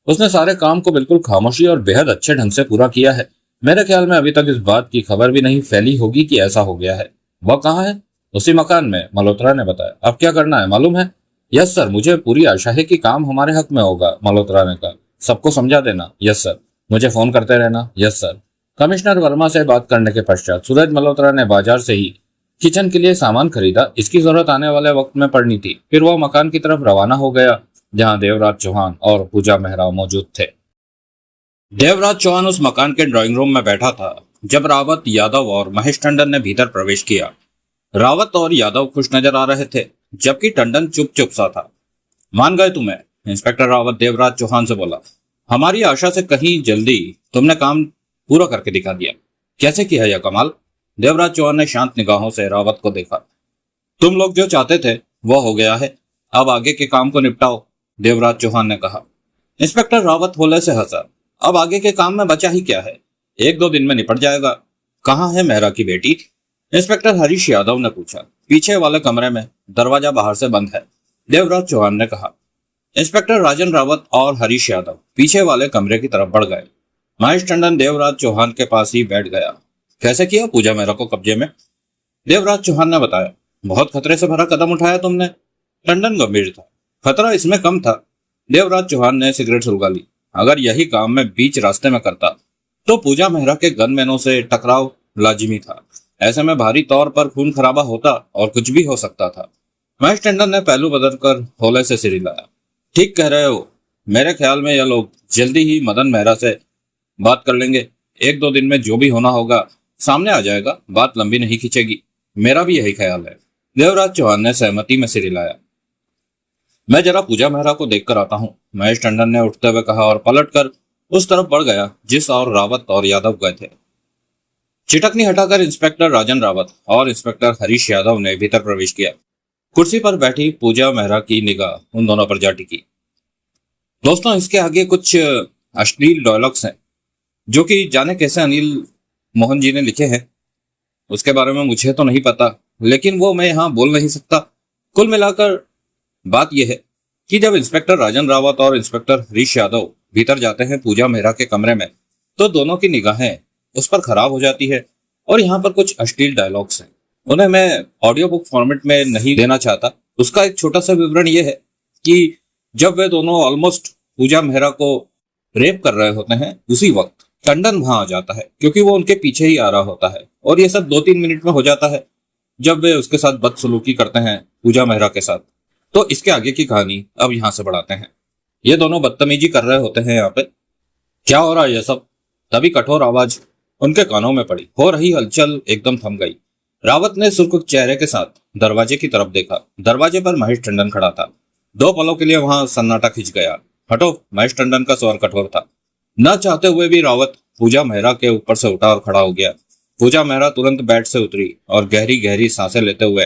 उसने सारे काम को बिल्कुल खामोशी और बेहद अच्छे ढंग से पूरा किया है। मेरे ख्याल में अभी तक इस बात की खबर भी नहीं फैली होगी कि ऐसा हो गया है। वह कहाँ है? उसी मकान में, मल्होत्रा ने बताया। अब क्या करना है मालूम है? यस सर, मुझे पूरी आशा है कि काम हमारे हक में होगा, मल्होत्रा ने कहा। सबको समझा देना। Yes sir. मुझे फोन करते रहना। Yes sir. कमिश्नर वर्मा से बात करने के पश्चात सूरज मल्होत्रा ने बाजार से ही किचन के लिए सामान खरीदा। इसकी जरूरत आने वाले वक्त में पड़नी थी। फिर वह मकान की तरफ रवाना हो गया जहां देवराज चौहान और पूजा मेहरा मौजूद थे। देवराज चौहान उस मकान के ड्राइंग रूम में बैठा था जब रावत, यादव और महेश टंडन ने भीतर प्रवेश किया। रावत और यादव खुश नजर आ रहे थे जबकि टंडन चुप चुप सा था। मान गए तुम्हें? इंस्पेक्टर रावत देवराज चौहान से बोला। हमारी आशा से कहीं जल्दी तुमने काम पूरा करके दिखा दिया। कैसे किया यह कमाल? देवराज चौहान ने शांत निगाहों से रावत को देखा। तुम लोग जो चाहते थे वो हो गया है, अब आगे के काम को निपटाओ, देवराज चौहान ने कहा। इंस्पेक्टर रावत होले से हंसा। अब आगे के काम में बचा ही क्या है, 1-2 दिन में निपट जाएगा। कहाँ है मेहरा की बेटी? इंस्पेक्टर हरीश यादव ने पूछा। पीछे वाले कमरे में, दरवाजा बाहर से बंद है, देवराज चौहान ने कहा। इंस्पेक्टर राजन रावत और हरीश यादव पीछे वाले कमरे की तरफ बढ़ गए। महेश टंडन देवराज चौहान के पास ही बैठ गया। कैसे किया पूजा मेहरा को कब्जे में? देवराज चौहान ने बताया। बहुत खतरे से भरा कदम उठाया तुमने। टंडन गंभीर था। खतरा इसमें कम था। देवराज चौहान ने सिगरेट सुलगा ली। अगर यही काम मैं बीच रास्ते में करता तो पूजा मेहरा के गनमैनों से टकराव लाजिमी था। ऐसे में भारी तौर पर खून खराबा होता और कुछ भी हो सकता था। महेश टंडन ने पहलू बदलकर हौले से सिर हिलाया। ठीक कह रहे हो। मेरे ख्याल में यह लोग जल्दी ही मदन मेहरा से बात कर लेंगे। 1-2 दिन में जो भी होना होगा सामने आ जाएगा। बात लंबी नहीं खींचेगी। मेरा भी यही ख्याल है। देवराज चौहान ने सहमति में सिर हिलाया। मैं जरा पूजा मेहरा को देखकर आता हूँ, महेश टंडन ने उठते हुए कहा और पलटकर उस तरफ बढ़ गया जिस और रावत और यादव गए थे। चिटकनी हटाकर इंस्पेक्टर राजन रावत और इंस्पेक्टर हरीश यादव ने भीतर प्रवेश किया। कुर्सी पर बैठी पूजा मेहरा की निगाह उन दोनों पर जा टिकी। दोस्तों, इसके आगे कुछ अश्लील डायलॉग्स हैं जो कि जाने कैसे अनिल मोहन जी ने लिखे हैं, उसके बारे में मुझे तो नहीं पता, लेकिन वो मैं यहाँ बोल नहीं सकता। कुल मिलाकर बात यह है कि जब इंस्पेक्टर राजन रावत और इंस्पेक्टर हरीश यादव भीतर जाते हैं पूजा मेहरा के कमरे में, तो दोनों की निगाहें उस पर खराब हो जाती है और यहाँ पर कुछ अश्लील डायलॉग्स हैं। उन्हें मैं ऑडियो बुक फॉर्मेट में नहीं देना चाहता। उसका एक छोटा सा विवरण यह है कि जब वे दोनों ऑलमोस्ट पूजा मेहरा को रेप कर रहे होते हैं, उसी वक्त टंडन वहां आ जाता है क्योंकि वो उनके पीछे ही आ रहा होता है और ये सब 2-3 मिनट में हो जाता है जब वे उसके साथ बदसलूकी करते हैं पूजा मेहरा के साथ। तो इसके आगे की कहानी अब यहाँ से बढ़ाते हैं। ये दोनों बदतमीजी कर रहे होते हैं यहाँ पे। क्या हो रहा है ये सब? तभी कठोर आवाज उनके कानों में पड़ी। हो रही हलचल एकदम थम गई। रावत ने सुरकुत चेहरे के साथ दरवाजे की तरफ देखा। दरवाजे पर महेश टंडन खड़ा था। 2 पलों के लिए वहां सन्नाटा खिंच गया। हटो, महेश टंडन का स्वर कठोर था। न चाहते हुए भी रावत पूजा मेहरा के ऊपर से उठा और खड़ा हो गया। पूजा मेहरा तुरंत बेड से उतरी और गहरी गहरी सांसें लेते हुए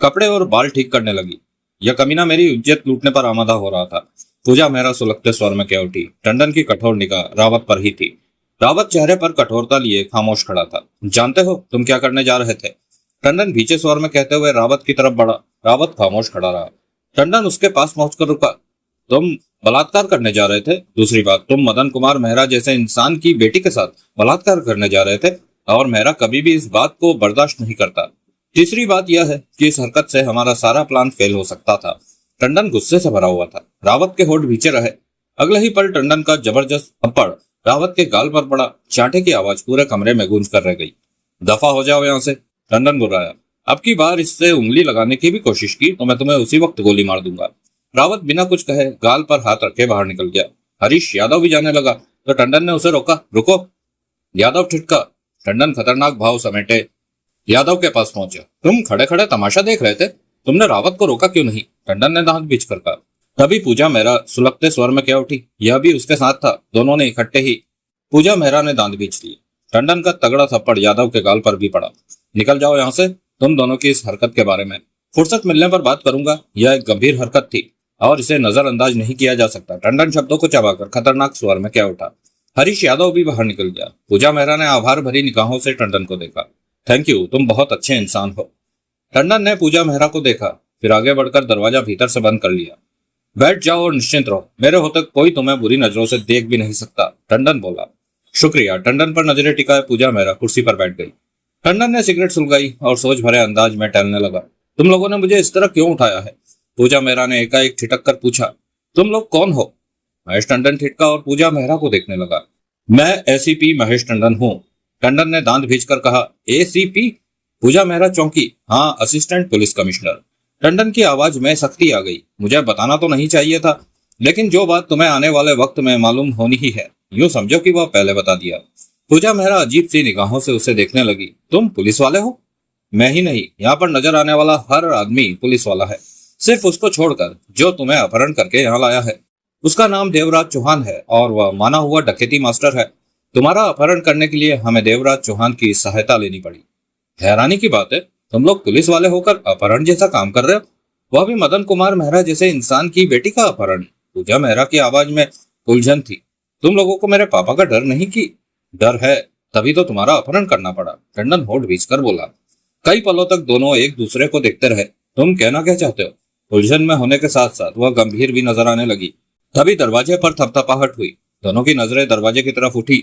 कपड़े और बाल ठीक करने लगी। यह कमीना मेरी इज्जत लूटने पर आमादा हो रहा था। पूजा मेहरा सुलगते स्वर में कह उठी। टंडन की कठोर निगाह रावत पर ही थी। रावत चेहरे पर कठोरता लिए खामोश खड़ा था। जानते हो तुम क्या करने जा रहे थे? टंडन भीचे स्वर में कहते हुए रावत की तरफ बढ़ा। रावत खामोश खड़ा रहा। टंडन उसके पास पहुंचकर रुका। तुम बलात्कार करने जा रहे थे। दूसरी बात, तुम मदन कुमार मेहरा जैसे इंसान की बेटी के साथ बलात्कार करने जा रहे थे और मेहरा कभी भी इस बात को बर्दाश्त नहीं करता। तीसरी बात यह है कि इस हरकत से हमारा सारा प्लान फेल हो सकता था। टंडन गुस्से से भरा हुआ था। रावत के होठ भींचे रहे। अगले ही पल टंडन का जबरदस्त थप्पड़ रावत के गाल पर पड़ा। चांटे की आवाज पूरे कमरे में गूंज कर रह गई। दफा हो जाओ यहाँ से, टंडन बुर्राया। अब की बार इससे उंगली लगाने की भी कोशिश की तो मैं तुम्हें उसी वक्त गोली मार दूंगा। रावत बिना कुछ कहे गाल पर हाथ रखे बाहर निकल गया। हरीश यादव भी जाने लगा तो टंडन ने उसे रोका। रुको। यादव ठिठका। टंडन खतरनाक भाव समेटे यादव के पास पहुंचा। तुम खड़े खड़े तमाशा देख रहे थे, तुमने रावत को रोका क्यों नहीं? टंडन ने दांत बीच कर कहा। तभी पूजा मेहरा सुलगते स्वर में कह उठी। यह भी उसके साथ था। दोनों ने इकट्ठे ही। पूजा मेहरा ने दांत बीच लिए। टंडन का तगड़ा थप्पड़ यादव के गाल पर भी पड़ा। निकल जाओ यहाँ से। तुम दोनों की इस हरकत के बारे में फुर्सत मिलने पर बात करूंगा। यह एक गंभीर हरकत थी और इसे नजरअंदाज नहीं किया जा सकता। टंडन शब्दों को चबाकर खतरनाक स्वर में कह उठा। हरीश यादव भी बाहर निकल गया। पूजा मेहरा ने आभार भरी निगाहों से टंडन को देखा। थैंक यू, तुम बहुत अच्छे इंसान हो। टंडन ने पूजा मेहरा को देखा, फिर आगे बढ़कर दरवाजा भीतर से बंद कर लिया। बैठ जाओ और निश्चिंत रहो। मेरे होते कोई तुम्हें बुरी नजरों से देख भी नहीं सकता, टंडन बोला। शुक्रिया। टंडन पर नजरें टिकाए पूजा मेहरा कुर्सी पर बैठ गई। टंडन ने सिगरेट सुलगाई और सोच भरे अंदाज में टहलने लगा। तुम लोगों ने मुझे इस तरह क्यों उठाया है? पूजा मेहरा ने एकाएक ठिठक कर पूछा। तुम लोग कौन हो? महेश टंडन ठिठका और पूजा मेहरा को देखने लगा। मैं एसीपी महेश टंडन हूँ, टंडन ने दांत भींचकर कहा। एसीपी? पूजा मेहरा चौंकी। हाँ, असिस्टेंट पुलिस कमिश्नर। टंडन की आवाज में सख्ती आ गई। मुझे बताना तो नहीं चाहिए था, लेकिन जो बात तुम्हें आने वाले वक्त में मालूम होनी ही है, यूं समझो कि वह पहले बता दिया। पूजा मेहरा अजीब सी निगाहों से उसे देखने लगी। तुम पुलिस वाले हो? मैं ही नहीं, यहाँ पर नजर आने वाला हर आदमी पुलिस वाला है, सिर्फ उसको छोड़कर जो तुम्हें अपहरण करके यहाँ लाया है। उसका नाम देवराज चौहान है और वह माना हुआ डकैती मास्टर है। तुम्हारा अपहरण करने के लिए हमें देवराज चौहान की सहायता लेनी पड़ी। हैरानी की बात है, तुम लोग पुलिस वाले होकर अपहरण जैसा काम कर रहे हो, वह भी मदन कुमार मेहरा जैसे इंसान की बेटी का अपहरण। पूजा मेहरा की आवाज में उलझन थी। तुम लोगों को मेरे पापा का डर नहीं? की डर है, तभी तो तुम्हारा अपहरण करना पड़ा, टंडन होठ भींचकर बोला। कई पलों तक दोनों एक दूसरे को देखते रहे। तुम कहना क्या चाहते हो? उलझन में होने के साथ साथ वह गंभीर भी नजर आने लगी। तभी दरवाजे पर थपथपाहट हुई। दोनों की नजरें दरवाजे की तरफ उठी।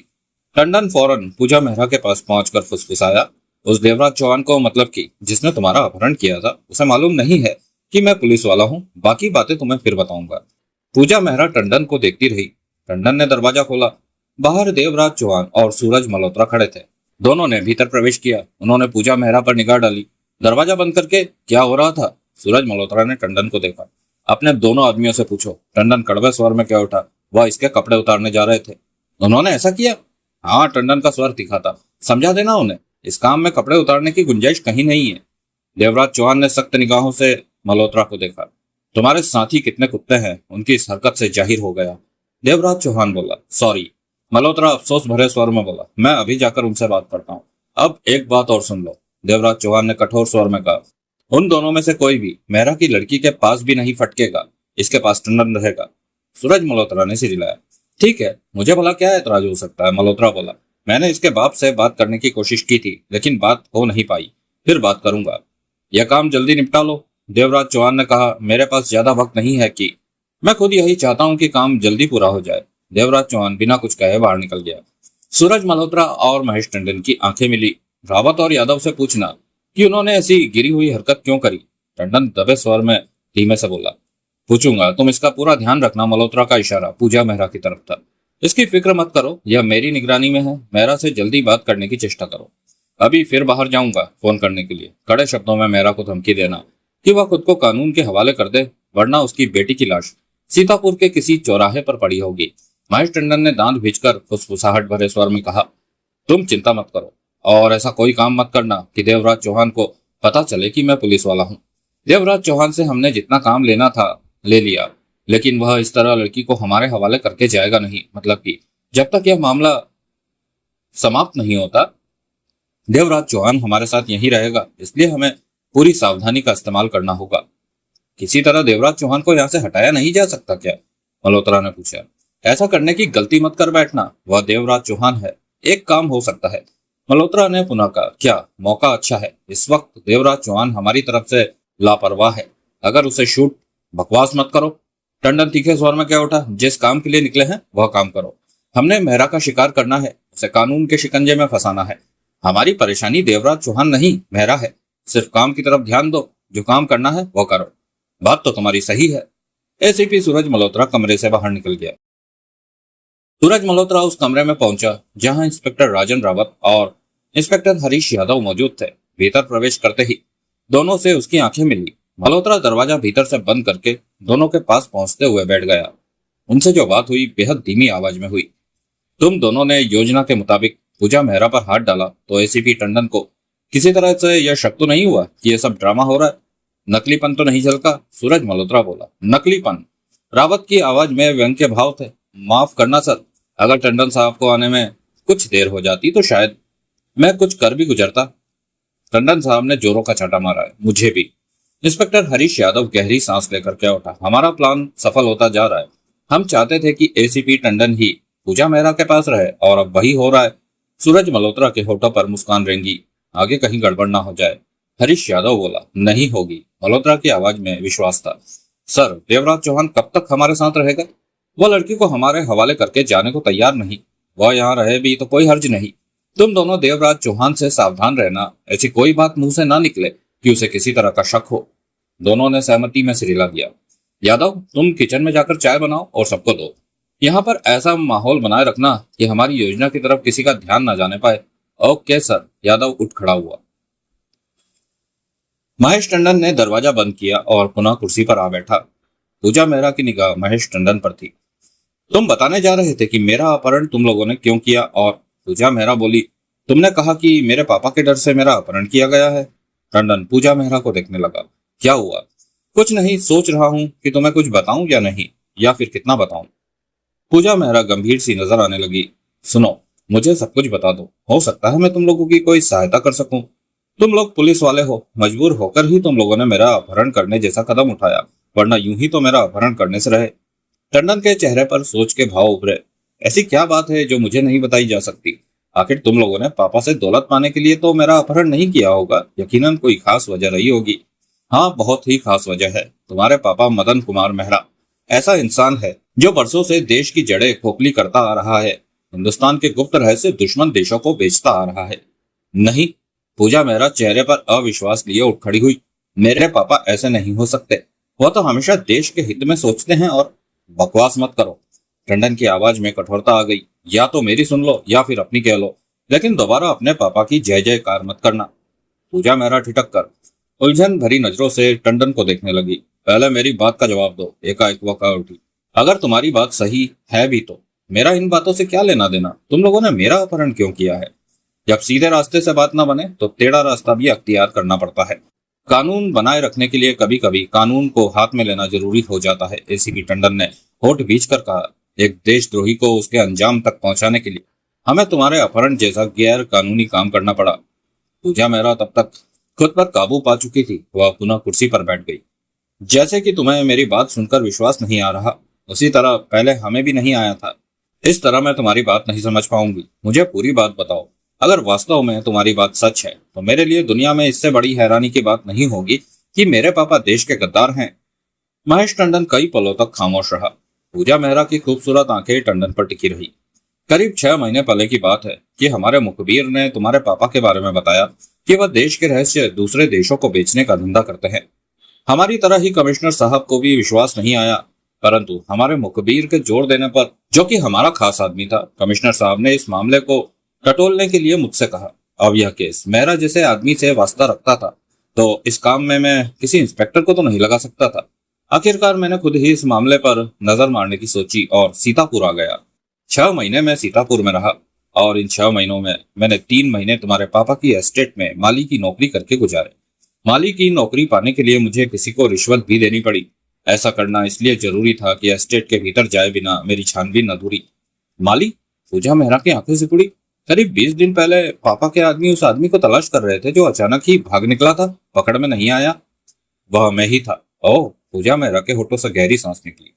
टंडन फौरन पूजा मेहरा के पास पहुंचकर फुसफुसाया। उस देवराज चौहान को, मतलब कि जिसने तुम्हारा अपहरण किया था, उसे मालूम नहीं है कि मैं पुलिस वाला हूँ, बाकी बातें तुम्हें फिर बताऊंगा। पूजा मेहरा टंडन को देखती रही। टंडन ने दरवाजा खोला। बाहर देवराज चौहान और सूरज मल्होत्रा खड़े थे। दोनों ने भीतर प्रवेश किया। उन्होंने पूजा मेहरा पर निगाह डाली। दरवाजा बंद करके क्या हो रहा था? सूरज मल्होत्रा ने टंडन को देखा। अपने दोनों आदमियों से पूछो। टंडन कड़वे स्वर में कह उठा। वह इसके कपड़े उतारने जा रहे थे। उन्होंने ऐसा किया? हाँ, टंडन का स्वर तीखा था। समझा देना उन्हें, इस काम में कपड़े उतारने की गुंजाइश कहीं नहीं है। देवराज चौहान ने सख्त निगाहों से मल्होत्रा को देखा। तुम्हारे साथी कितने कुत्ते हैं, उनकी इस हरकत से जाहिर हो गया। देवराज चौहान बोला। सॉरी। मल्होत्रा अफसोस भरे स्वर में बोला। मैं अभी जाकर उनसे बात करता हूँ। अब एक बात और सुन लो, देवराज चौहान ने कठोर स्वर में कहा। उन दोनों में से कोई भी मेहरा की लड़की के पास भी नहीं फटकेगा। इसके पास टंडन रहेगा। सूरज मल्होत्रा ने सिर हिलाया। ठीक है, मुझे भला क्या ऐतराज हो सकता है? मल्होत्रा बोला। मैंने इसके बाप से बात करने की कोशिश की थी, लेकिन बात हो नहीं पाई। फिर बात करूंगा। यह काम जल्दी निपटा लो, देवराज चौहान ने कहा। मेरे पास ज्यादा वक्त नहीं है कि मैं खुद यही चाहता हूं कि काम जल्दी पूरा हो जाए। देवराज चौहान बिना कुछ कहे बाहर निकल गया। सूरज मल्होत्रा और महेश टंडन की आंखें मिली। रावत और यादव से पूछना कि उन्होंने ऐसी गिरी हुई हरकत क्यों करी। टंडन दबे स्वर में धीमे से बोला। पूछूंगा, तुम इसका पूरा ध्यान रखना। मल्होत्रा का इशारा पूजा मेहरा की तरफ था। इसकी फिक्र मत करो, यह मेरी निगरानी में है। मेहरा से जल्दी बात करने की चेष्टा करो। अभी फिर बाहर जाऊंगा फोन करने के लिए। कड़े शब्दों में मेहरा को धमकी देना कि वह खुद को कानून के हवाले कर दे, वरना उसकी बेटी की लाश सीतापुर के किसी चौराहे पर पड़ी होगी। महेश टंडन ने दांत भींचकर फुसफुसाहट भरे स्वर में कहा। तुम चिंता मत करो और ऐसा कोई काम मत करना कि देवराज चौहान को पता चले कि मैं पुलिस वाला हूँ। देवराज चौहान से हमने जितना काम लेना था ले लिया, लेकिन वह इस तरह लड़की को हमारे हवाले करके जाएगा नहीं। मतलब कि जब तक यह मामला समाप्त नहीं होता, देवराज चौहान हमारे साथ यहीं रहेगा। इसलिए हमें पूरी सावधानी का इस्तेमाल करना होगा। किसी तरह देवराज चौहान को यहाँ से हटाया नहीं जा सकता क्या? मल्होत्रा ने पूछा। ऐसा करने की गलती मत कर बैठना, वह देवराज चौहान है। एक काम हो सकता है। मल्होत्रा ने पुनः कहा। क्या? मौका अच्छा है। इस वक्त देवराज चौहान हमारी तरफ से लापरवाह है। अगर उसे शूट। बकवास मत करो, टंडन तीखे स्वर में कह उठा। जिस काम के लिए निकले हैं वह काम करो। हमने मेहरा का शिकार करना है, उसे कानून के शिकंजे में फंसाना है। हमारी परेशानी देवराज चौहान नहीं, मेहरा है। सिर्फ काम की तरफ ध्यान दो, जो काम करना है वो करो। बात तो तुम्हारी सही है। एसीपी सूरज मल्होत्रा कमरे से बाहर निकल गया। सूरज मल्होत्रा उस कमरे में पहुंचा जहां इंस्पेक्टर राजन रावत और इंस्पेक्टर हरीश यादव मौजूद थे। भीतर प्रवेश करते ही दोनों से उसकी आंखें मिली। मल्होत्रा दरवाजा भीतर से बंद करके दोनों के पास पहुंचते हुए बैठ गया। उनसे जो बात हुई बेहद धीमी आवाज में हुई। तुम दोनों ने योजना के मुताबिक पूजा मेहरा पर हाथ डाला तो एसीपी टंडन को किसी तरह से यह शक तो नहीं हुआ कि यह सब ड्रामा हो रहा है? नकलीपन तो नहीं झलका? सूरज मल्होत्रा बोला। नकलीपन? रावत की आवाज में व्यंग के भाव थे। माफ करना सर, अगर टंडन साहब को आने में कुछ देर हो जाती तो शायद मैं कुछ कर भी गुजरता। टंडन साहब ने जोरों का चाटा मारा है। मुझे भी। इंस्पेक्टर हरीश यादव गहरी सांस लेकर क्या उठा। हमारा प्लान सफल होता जा रहा है। हम चाहते थे कि एसीपी टंडन ही पूजा मेहरा के पास रहे और अब वही हो रहा है। सूरज मल्होत्रा के होठों पर मुस्कान रेंगी। आगे कहीं गड़बड़ ना हो जाए। हरीश यादव बोला। नहीं होगी। मल्होत्रा की आवाज में विश्वास था। सर, देवराज चौहान कब तक हमारे साथ रहेगा? वह लड़की को हमारे हवाले करके जाने को तैयार नहीं। वह यहाँ रहे भी तो कोई हर्ज नहीं। तुम दोनों देवराज चौहान से सावधान रहना। ऐसी कोई बात मुंह से ना निकले कि उसे किसी तरह का शक हो। दोनों ने सहमति में सिर हिला दिया। यादव, तुम किचन में जाकर चाय बनाओ और सबको दो। यहाँ पर ऐसा माहौल बनाए रखना कि हमारी योजना की तरफ किसी का ध्यान ना जाने पाए। Okay sir. यादव उठ खड़ा हुआ। महेश टंडन ने दरवाजा बंद किया और पुनः कुर्सी पर आ बैठा। पूजा मेहरा की निगाह महेश टंडन पर थी। तुम बताने जा रहे थे कि मेरा अपहरण तुम लोगों ने क्यों किया और पूजा मेहरा बोली। तुमने कहा कि मेरे पापा के डर से मेरा अपहरण किया गया है। टंडन पूजा मेहरा को देखने लगा। क्या हुआ? कुछ नहीं, सोच रहा हूं कि तुम्हें कुछ बताऊं या नहीं, या फिर कितना बताऊं। पूजा मेहरा गंभीर सी नजर आने लगी। सुनो, मुझे सब कुछ बता दो। हो सकता है मैं तुम लोगों की कोई सहायता कर सकूं। तुम लोग पुलिस वाले हो, मजबूर होकर ही तुम लोगों ने मेरा अपहरण करने जैसा कदम उठाया, वरना यूं ही तो मेरा अपहरण करने से रहे। टंडन के चेहरे पर सोच के भाव उभरे। ऐसी क्या बात है जो मुझे नहीं बताई जा सकती? आखिर तुम लोगों ने पापा से दौलत पाने के लिए तो मेरा अपहरण नहीं किया होगा। यकीनन कोई खास वजह रही होगी। हाँ, बहुत ही खास वजह है। तुम्हारे पापा मदन कुमार मेहरा ऐसा इंसान है जो बरसों से देश की जड़ें खोखली करता आ रहा है। हिंदुस्तान के गुप्त रहस्य दुश्मन देशों को बेचता आ रहा है। नहीं। पूजा मेहरा चेहरे पर अविश्वास लिए उठ खड़ी हुई। मेरे पापा ऐसे नहीं हो सकते। वह तो हमेशा देश के हित में सोचते हैं। और बकवास मत करो। टंडन की आवाज में कठोरता आ गई। या तो मेरी सुन लो या फिर अपनी कह लो, लेकिन दोबारा अपने पापा की जय जयकार मत करना। पूजा मेहरा ठिठक कर उलझन भरी नजरों से टंडन को देखने लगी। पहले मेरी बात का जवाब दो, एकाएक वह कह उठी। अगर तुम्हारी बात सही है भी तो मेरा इन बातों से क्या लेना देना? तुम लोगों ने मेरा अपहरण क्यों किया है? जब सीधे रास्ते से बात ना बने तो टेढ़ा रास्ता भी अख्तियार करना पड़ता है। कानून बनाए रखने के लिए कभी कभी कानून को हाथ में लेना जरूरी हो जाता है। एसीपी टंडन ने होठ भींचकर कहा। एक देशद्रोही को उसके अंजाम तक पहुंचाने के लिए हमें तुम्हारे अपहरण जैसा गैर कानूनी काम करना पड़ा। पूजा मेहरा तब तक खुद पर काबू पा चुकी थी। वह पुनः कुर्सी पर बैठ गई। जैसे कि तुम्हें मेरी बात सुनकर विश्वास नहीं आ रहा, उसी तरह पहले हमें भी नहीं आया था। इस तरह मैं तुम्हारी बात नहीं समझ पाऊंगी। मुझे पूरी बात बताओ। अगर वास्तव में तुम्हारी बात सच है तो मेरे लिए दुनिया में इससे बड़ी हैरानी की बात नहीं होगी कि मेरे पापा देश के गद्दार हैं। महेश टंडन कई पलों तक खामोश रहा। पूजा मेहरा की खूबसूरत आंखें टंडन पर टिकी रही। करीब 6 महीने पहले की बात है कि हमारे मुखबिर ने तुम्हारे पापा के बारे में बताया कि वह देश के रहस्य दूसरे देशों को बेचने का धंधा करते हैं। हमारी तरह ही कमिश्नर साहब को भी विश्वास नहीं आया, परंतु हमारे मुखबिर के जोर देने पर, जो कि हमारा खास आदमी था, कमिश्नर साहब ने इस मामले को टटोलने के लिए मुझसे कहा। अब यह केस मेहरा जैसे आदमी से वास्ता रखता था, तो इस काम में मैं किसी इंस्पेक्टर को तो नहीं लगा सकता था। आखिरकार मैंने खुद ही इस मामले पर नजर मारने की सोची और सीतापुर आ गया। 6 महीने मैं सीतापुर में रहा और इन 6 महीनों में मैंने 3 महीने तुम्हारे पापा की एस्टेट में माली की नौकरी करके गुजारे। माली की नौकरी पाने के लिए मुझे किसी को रिश्वत भी देनी पड़ी। ऐसा करना इसलिए जरूरी था कि एस्टेट के भीतर जाए बिना मेरी छानबीन अधूरी। माली? पूजा मेहरा की आंखें सिकुड़ी। करीब 20 दिन पहले पापा के आदमी उस आदमी को तलाश कर रहे थे जो अचानक ही भाग निकला था, पकड़ में नहीं आया। वह मैं ही था। ओह! पूजा मेहरा के होठों से गहरी सांस निकली।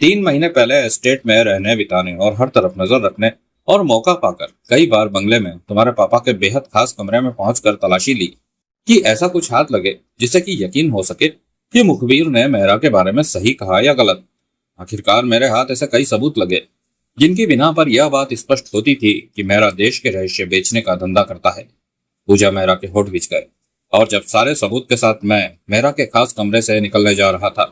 3 महीने पहले एस्टेट में रहने बिताने और हर तरफ नजर रखने और मौका पाकर कई बार बंगले में तुम्हारे पापा के बेहद खास कमरे में पहुंचकर तलाशी ली कि ऐसा कुछ हाथ लगे जिससे कि यकीन हो सके कि मुखबिर ने मेहरा के बारे में सही कहा या गलत। आखिरकार मेरे हाथ ऐसे कई सबूत लगे जिनकी बिना पर यह बात स्पष्ट होती थी कि मेहरा देश के रहस्य बेचने का धंधा करता है। पूजा मेहरा के होठ भींच गए और जब सारे सबूत के साथ मैं मेहरा के खास कमरे से निकलने जा रहा था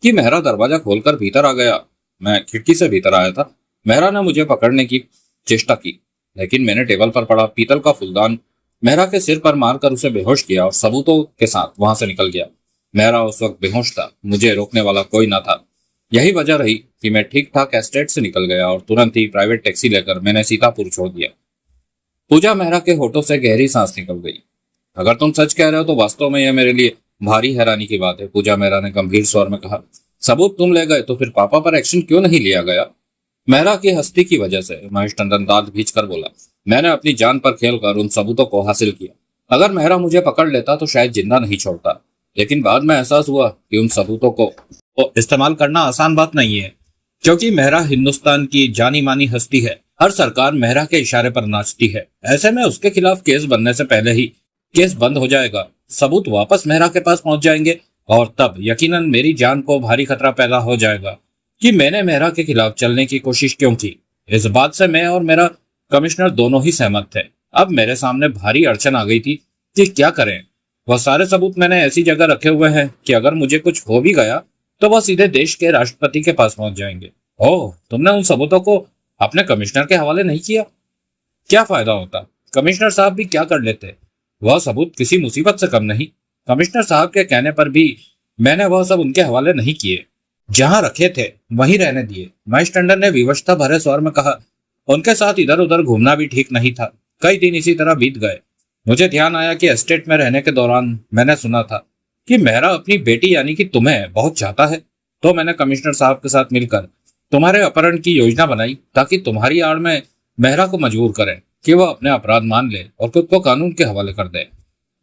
कि मेहरा दरवाजा खोलकर भीतर आ गया। मैं खिड़की से भीतर आया था। मेहरा ने मुझे पकड़ने की चेष्टा की, लेकिन मैंने टेबल पर पड़ा पीतल का फूलदान मेहरा के सिर पर मारकर उसे बेहोश किया और सबूतों के साथ वहां से निकल गया। मेहरा उस वक्त बेहोश था, मुझे रोकने वाला कोई ना था। यही वजह रही कि मैं ठीक ठाक एस्टेट से निकल गया और तुरंत ही प्राइवेट टैक्सी लेकर मैंने सीतापुर छोड़ दिया। पूजा मेहरा के होठों से गहरी सांस निकल गई। अगर तुम सच कह रहे हो तो वास्तव में यह मेरे लिए भारी हैरानी की बात है, पूजा मेहरा ने गंभीर स्वर में कहा। सबूत तुम ले गए तो फिर पापा पर एक्शन क्यों नहीं लिया गया? मेहरा की हस्ती की वजह से, महेश टंडन दांत भींच कर बोला। मैंने अपनी जान पर खेलकर उन सबूतों को हासिल किया। अगर मेहरा मुझे पकड़ लेता तो शायद जिंदा नहीं छोड़ता, लेकिन बाद में एहसास हुआ कि उन सबूतों को इस्तेमाल करना आसान बात नहीं है, क्योंकि मेहरा हिंदुस्तान की जानी मानी हस्ती है। हर सरकार मेहरा के इशारे पर नाचती है। ऐसे में उसके खिलाफ केस बनने से पहले ही केस बंद हो जाएगा, सबूत वापस मेहरा के पास पहुंच जाएंगे और तब यकीनन मेरी जान को भारी खतरा पैदा हो जाएगा कि मैंने मेहरा के खिलाफ चलने की कोशिश क्यों की। इस बात से मैं और मेरा कमिश्नर दोनों ही सहमत थे। अब मेरे सामने भारी अड़चन आ गई थी कि क्या करें। वह सारे सबूत मैंने ऐसी जगह रखे हुए हैं कि अगर मुझे कुछ हो भी गया तो वह सीधे देश के राष्ट्रपति के पास पहुंच जाएंगे। ओह, तुमने उन सबूतों को अपने कमिश्नर के हवाले नहीं किया? क्या फायदा होता? कमिश्नर साहब भी क्या कर लेते? वह सबूत किसी मुसीबत से कम नहीं। कमिश्नर साहब के कहने पर भी मैंने वह सब उनके हवाले नहीं किए। जहां रखे थे वहीं रहने दिए, महेश टंडन ने विवशता भरे स्वर में कहा। उनके साथ इधर उधर घूमना भी ठीक नहीं था। कई दिन इसी तरह बीत गए। मुझे ध्यान आया कि एस्टेट में रहने के दौरान मैंने सुना था कि मेहरा अपनी बेटी यानी कि तुम्हें बहुत चाहता है। तो मैंने कमिश्नर साहब के साथ मिलकर तुम्हारे अपहरण की योजना बनाई ताकि तुम्हारी आड़ में मेहरा को मजबूर करें कि वह अपने अपराध मान ले और खुद को कानून के हवाले कर दे।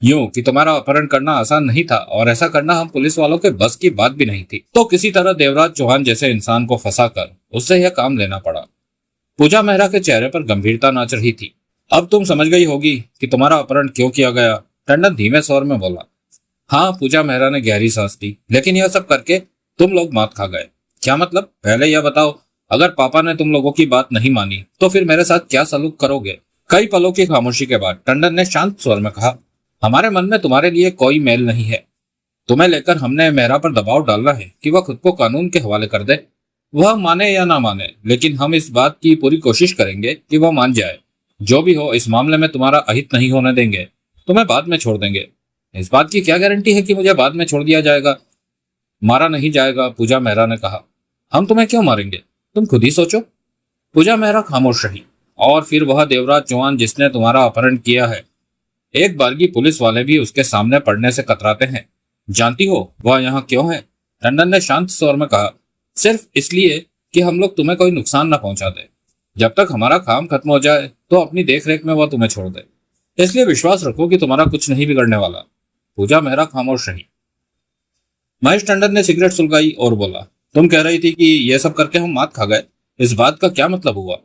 यूं कि तुम्हारा अपहरण करना आसान नहीं था और ऐसा करना हम पुलिस वालों के बस की बात भी नहीं थी। तो किसी तरह देवराज चौहान जैसे इंसान को फंसाकर उससे यह काम लेना पड़ा। पूजा मेहरा के चेहरे पर गंभीरता नाच रही थी। अब तुम समझ गई होगी कि तुम्हारा अपहरण क्यों किया गया, टंडन धीमे स्वर में बोला। हाँ, पूजा मेहरा ने गहरी सांस ली। लेकिन यह सब करके तुम लोग मात खा गए। क्या मतलब? पहले यह बताओ, अगर पापा ने तुम लोगों की बात नहीं मानी तो फिर मेरे साथ क्या सलूक करोगे? कई पलों की खामोशी के बाद टंडन ने शांत स्वर में कहा, हमारे मन में तुम्हारे लिए कोई मेल नहीं है। तुम्हें लेकर हमने मेहरा पर दबाव डालना है कि वह खुद को कानून के हवाले कर दे। वह माने या ना माने, लेकिन हम इस बात की पूरी कोशिश करेंगे कि वह मान जाए। जो भी हो, इस मामले में तुम्हारा अहित नहीं होने देंगे। तुम्हें बाद में छोड़ देंगे। इस बात की क्या गारंटी है कि मुझे बाद में छोड़ दिया जाएगा? मारा नहीं जाएगा, पूजा मेहरा ने कहा। हम तुम्हें क्यों मारेंगे, तुम खुद ही सोचो। पूजा मेहरा खामोश रही। और फिर वह देवराज चौहान जिसने तुम्हारा अपहरण किया है, एक बारगी पुलिस वाले भी उसके सामने पड़ने से कतराते हैं। जानती हो वह यहाँ क्यों है? टंडन ने शांत स्वर में कहा। सिर्फ इसलिए कि हम लोग तुम्हें कोई नुकसान न पहुंचा दे। जब तक हमारा काम खत्म हो जाए तो अपनी देखरेख में वह तुम्हें छोड़ दे। इसलिए विश्वास रखो कि तुम्हारा कुछ नहीं बिगड़ने वाला। पूजा मेहरा खामोश रही। महेश टंडन ने सिगरेट सुलगाई और बोला, तुम कह रही थी कि यह सब करके हम मात खा गए। इस बात का क्या मतलब हुआ?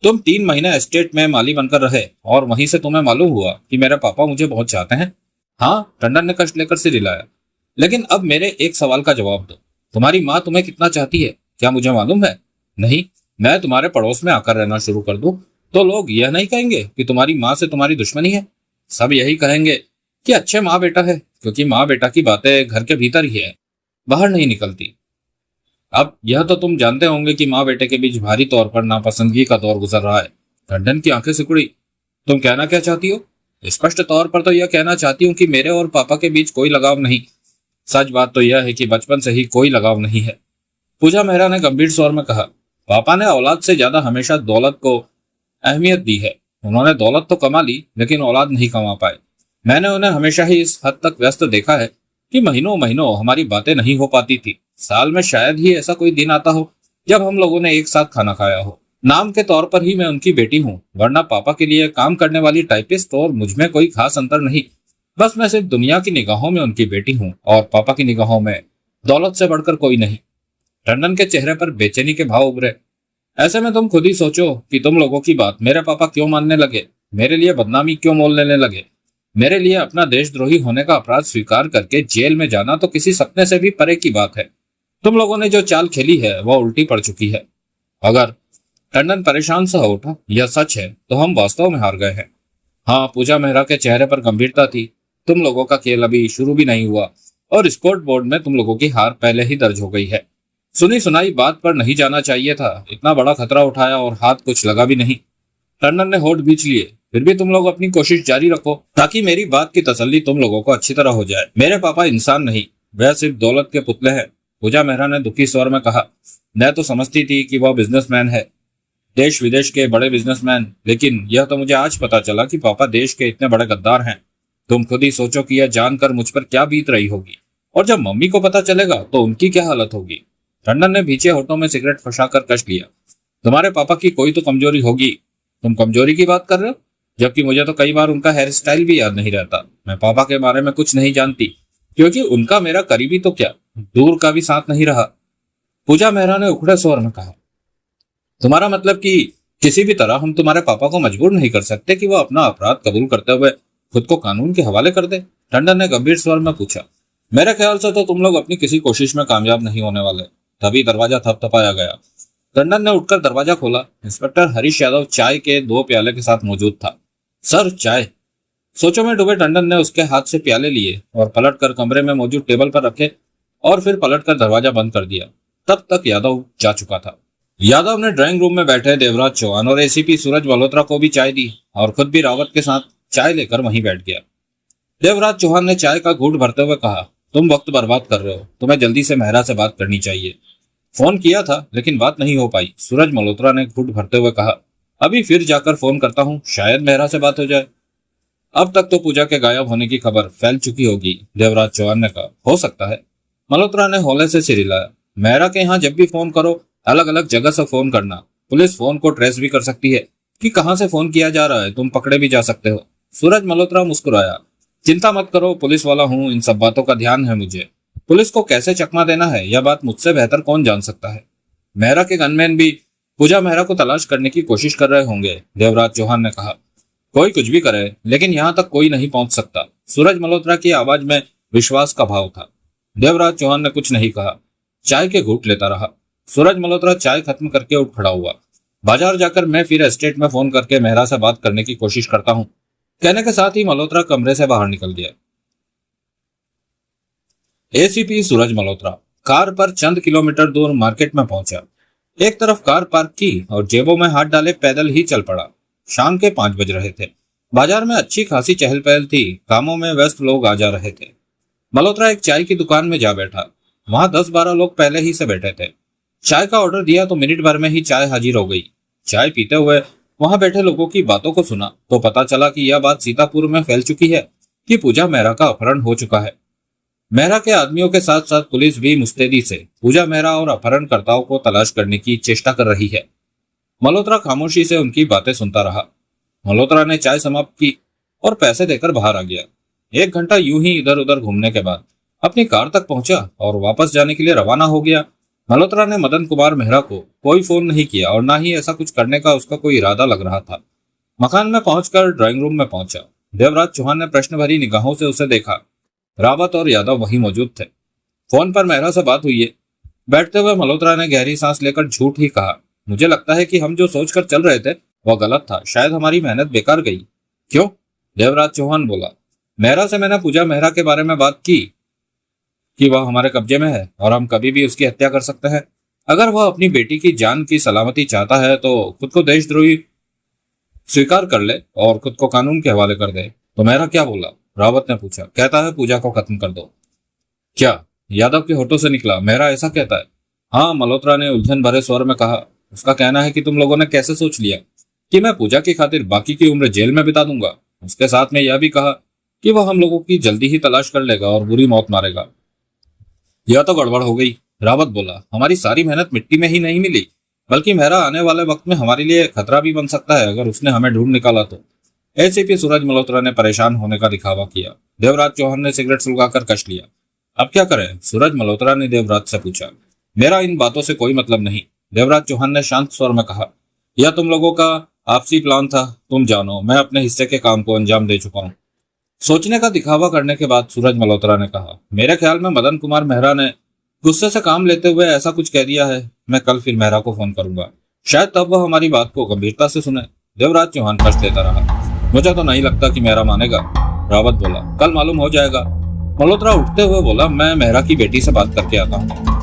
तुम 3 महीने एस्टेट में माली बनकर रहे और वहीं से तुम्हें मालूम हुआ कि मेरे पापा मुझे बहुत चाहते हैं। हाँ, टंडन ने कष्ट लेकर सिर हिलाया। लेकिन अब मेरे एक सवाल का जवाब दो। तुम्हारी माँ तुम्हें कितना चाहती है, क्या मुझे मालूम है? नहीं, मैं तुम्हारे पड़ोस में आकर रहना शुरू कर दूं तो लोग यह नहीं कहेंगे कि तुम्हारी माँ से तुम्हारी दुश्मनी है। सब यही कहेंगे कि अच्छे माँ बेटा है, क्योंकि माँ बेटा की बातें घर के भीतर ही है, बाहर नहीं निकलती। अब यह तो तुम जानते होंगे कि माँ बेटे के बीच भारी तौर पर नापसंदगी का दौर गुजर रहा है। टंडन की आंखें सिकुड़ी। तुम कहना क्या चाहती हो? स्पष्ट तौर पर तो यह कहना चाहती हूँ कि मेरे और पापा के बीच कोई लगाव नहीं। सच बात तो यह है कि बचपन से ही कोई लगाव नहीं है। पूजा मेहरा ने गंभीर स्वर में कहा। पापा ने औलाद से ज्यादा हमेशा दौलत को अहमियत दी है। उन्होंने दौलत तो कमा ली, लेकिन औलाद नहीं कमा पाए। मैंने उन्हें हमेशा ही इस हद तक व्यस्त देखा है कि महीनों महीनों हमारी बातें नहीं हो पाती थी। साल में शायद ही ऐसा कोई दिन आता हो जब हम लोगों ने एक साथ खाना खाया हो। नाम के तौर पर ही मैं उनकी बेटी हूँ, वरना पापा के लिए काम करने वाली टाइपिस्ट और मुझमें कोई खास अंतर नहीं। बस मैं सिर्फ दुनिया की निगाहों में उनकी बेटी हूँ और पापा की निगाहों में दौलत से बढ़कर कोई नहीं। टंडन के चेहरे पर बेचैनी के भाव उभरे। ऐसे में तुम खुद ही सोचो कि तुम लोगों की बात मेरे पापा क्यों मानने लगे, मेरे लिए बदनामी क्यों मोल लेने लगे। मेरे लिए अपना देशद्रोही होने का अपराध स्वीकार करके जेल में जाना तो किसी सपने से भी परे की बात है। तुम लोगों ने जो चाल खेली है वह उल्टी पड़ चुकी है। अगर टंडन परेशान सा हो उठा, यह सच है तो हम वास्तव में हार गए हैं। हाँ, पूजा मेहरा के चेहरे पर गंभीरता थी। तुम लोगों का खेल अभी शुरू भी नहीं हुआ और स्कोर बोर्ड में तुम लोगों की हार पहले ही दर्ज हो गई है। सुनी सुनाई बात पर नहीं जाना चाहिए था। इतना बड़ा खतरा उठाया और हाथ कुछ लगा भी नहीं। टंडन ने होठ भींच लिए। फिर भी तुम लोग अपनी कोशिश जारी रखो ताकि मेरी बात की तसल्ली तुम लोगों को अच्छी तरह हो जाए। मेरे पापा इंसान नहीं, वह सिर्फ दौलत के पुतले हैं। पूजा मेहरा ने दुखी स्वर में कहा। मैं तो समझती थी कि वह बिजनेसमैन है, देश विदेश के बड़े बिजनेसमैन, लेकिन यह तो मुझे आज पता चला कि पापा देश के इतने बड़े गद्दार हैं। तुम खुद ही सोचो कि यह जानकर मुझ पर क्या बीत रही होगी, और जब मम्मी को पता चलेगा तो उनकी क्या हालत होगी। टंडन ने भीचे होठों में सिगरेट फंसाकर कस लिया। तुम्हारे पापा की कोई तो कमजोरी होगी। तुम कमजोरी की बात कर रहे हो, जबकि मुझे तो कई बार उनका हेयर स्टाइल भी याद नहीं रहता। मैं पापा के बारे में कुछ नहीं जानती, क्योंकि उनका मेरा करीबी तो क्या, दूर का भी साथ नहीं रहा। पूजा मेहरा ने उखड़े स्वर में कहा। तुम्हारा मतलब कि किसी भी तरह हम तुम्हारे पापा को मजबूर नहीं कर सकते कि वह अपना अपराध कबूल करते हुए खुद को कानून के हवाले कर दे? टंडन ने गंभीर स्वर में पूछा। मेरे ख्याल से तो तुम लोग अपनी किसी कोशिश में कामयाब नहीं होने वाले। तभी दरवाजा थपथपाया गया। टंडन ने उठकर दरवाजा खोला। इंस्पेक्टर हरीश यादव चाय के 2 प्याले के साथ मौजूद था। सर, चाय। सोचों में डूबे टंडन ने उसके हाथ से प्याले लिए और पलटकर कमरे में मौजूद टेबल पर रखे और फिर पलटकर दरवाजा बंद कर दिया। तब तक यादव जा चुका था। यादव ने ड्राइंग रूम में बैठे देवराज चौहान और एसीपी सूरज मल्होत्रा को भी चाय दी और खुद भी रावत के साथ चाय लेकर वहीं बैठ गया। देवराज चौहान ने चाय का घूंट भरते हुए कहा, तुम वक्त बर्बाद कर रहे हो, तुम्हें जल्दी से मेहरा से बात करनी चाहिए। फोन किया था लेकिन बात नहीं हो पाई। सूरज मल्होत्रा ने घूंट भरते हुए कहा, अभी फिर जाकर फोन करता हूँ, शायद मेहरा से बात हो जाए। अब तक तो पूजा के गायब होने की खबर फैल चुकी होगी, देवराज चौहान ने कहा। हो सकता है। मल्होत्रा ने हौले से सिर हिलाया। मेहरा के यहाँ जब भी फोन करो अलग अलग जगह से फोन करना। पुलिस फोन को ट्रेस भी कर सकती है कि कहां से फोन किया जा रहा है, तुम पकड़े भी जा सकते हो। सूरज मल्होत्रा मुस्कुराया। चिंता मत करो, पुलिस वाला हूँ, इन सब बातों का ध्यान है मुझे। पुलिस को कैसे चकमा देना है यह बात मुझसे बेहतर कौन जान सकता है। मेहरा के गनमैन भी पूजा मेहरा को तलाश करने की कोशिश कर रहे होंगे, देवराज चौहान ने कहा। कोई कुछ भी करे, लेकिन यहाँ तक कोई नहीं पहुंच सकता। सूरज मल्होत्रा की आवाज में विश्वास का भाव था। देवराज चौहान ने कुछ नहीं कहा, चाय के घूंट लेता रहा। सूरज मल्होत्रा चाय खत्म करके उठ खड़ा हुआ। बाजार जाकर मैं फिर एस्टेट में फोन करके मेहरा से बात करने की कोशिश करता हूँ, कहने के साथ ही मल्होत्रा कमरे से बाहर निकल गया। एसीपी सूरज मल्होत्रा कार पर चंद किलोमीटर दूर मार्केट में पहुंचा। एक तरफ कार पार्क की और जेबों में हाथ डाले पैदल ही चल पड़ा। शाम के 5 बज रहे थे। बाजार में अच्छी खासी चहल पहल थी। कामों में व्यस्त लोग आ जा रहे थे। मल्होत्रा एक चाय की दुकान में जा बैठा। वहां 10-12 लोग पहले ही से बैठे थे। चाय का ऑर्डर दिया तो मिनट भर में ही चाय हाजिर हो गई। चाय पीते हुए वहां बैठे लोगों की बातों को सुना तो पता चला कि यह बात सीतापुर में फैल चुकी है कि पूजा मेहरा का अपहरण हो चुका है। मेहरा के आदमियों के साथ साथ पुलिस भी मुस्तैदी से पूजा मेहरा और अपहरणकर्ताओं को तलाश करने की चेष्टा कर रही है। मल्होत्रा खामोशी से उनकी बातें सुनता रहा। मल्होत्रा ने चाय समाप्त की और पैसे देकर बाहर आ गया। 1 घंटा यूं ही इधर उधर घूमने के बाद अपनी कार तक पहुंचा और वापस जाने के लिए रवाना हो गया। मल्होत्रा ने मदन कुमार मेहरा को कोई फोन नहीं किया और ना ही ऐसा कुछ करने का उसका कोई इरादा लग रहा था। मकान में पहुंचकर ड्राइंग रूम में पहुंचा। देवराज चौहान ने प्रश्न भरी निगाहों से उसे देखा। रावत और यादव वहीं मौजूद थे। फोन पर मेहरा से बात हुई है। बैठते हुए मल्होत्रा ने गहरी सांस लेकर झूठ ही कहा, मुझे लगता है कि हम जो सोचकर चल रहे थे वह गलत था। शायद हमारी मेहनत बेकार गई। क्यों? देवराज चौहान बोला। मेहरा से मैंने पूजा मेहरा के बारे में बात की कि वह हमारे कब्जे में है और हम कभी भी उसकी हत्या कर सकते हैं। अगर वह अपनी बेटी की जान की सलामती चाहता है तो खुद को देशद्रोही स्वीकार कर ले और खुद को कानून के हवाले कर दे। तो मेहरा क्या बोला? रावत ने पूछा। कहता है पूजा को खत्म कर दो। क्या? यादव के होठों से निकला। मेहरा ऐसा कहता है? हाँ, मल्होत्रा ने उलझन भरे स्वर में कहा। उसका कहना है कि तुम लोगों ने कैसे सोच लिया कि मैं पूजा की खातिर बाकी की उम्र जेल में बिता दूंगा। उसके साथ में यह भी कहा कि वह हम लोगों की जल्दी ही तलाश कर लेगा और बुरी मौत मारेगा। यह तो गड़बड़ हो गई। रावत बोला। हमारी सारी मेहनत मिट्टी में ही नहीं मिली, बल्कि मेहरा आने वाले वक्त में हमारे लिए खतरा भी बन सकता है अगर उसने हमें ढूंढ निकाला तो। एसीपी सूरज मल्होत्रा ने परेशान होने का दिखावा किया। देवराज चौहान ने सिगरेट सुलगाकर कश लिया। अब क्या करें? सूरज मल्होत्रा ने देवराज से पूछा। मेरा इन बातों से कोई मतलब नहीं, देवराज चौहान ने शांत स्वर में कहा। यह तुम लोगों का आपसी प्लान था। तुम जानो, मैं अपने हिस्से के काम को अंजाम दे चुका हूँ। सोचने का दिखावा करने के बाद सूरज मल्होत्रा ने कहा, मेरे ख्याल में मदन कुमार मेहरा ने गुस्से से काम लेते हुए ऐसा कुछ कह दिया है। मैं कल फिर मेहरा को फोन करूंगा, शायद तब वह हमारी बात को गंभीरता से सुने। देवराज चौहान कष्ट देता रहा। मुझे तो नहीं लगता कि मेहरा मानेगा। रावत बोला। कल मालूम हो जाएगा। मल्होत्रा उठते हुए बोला, मैं मेहरा की बेटी से बात करके आता हूँ।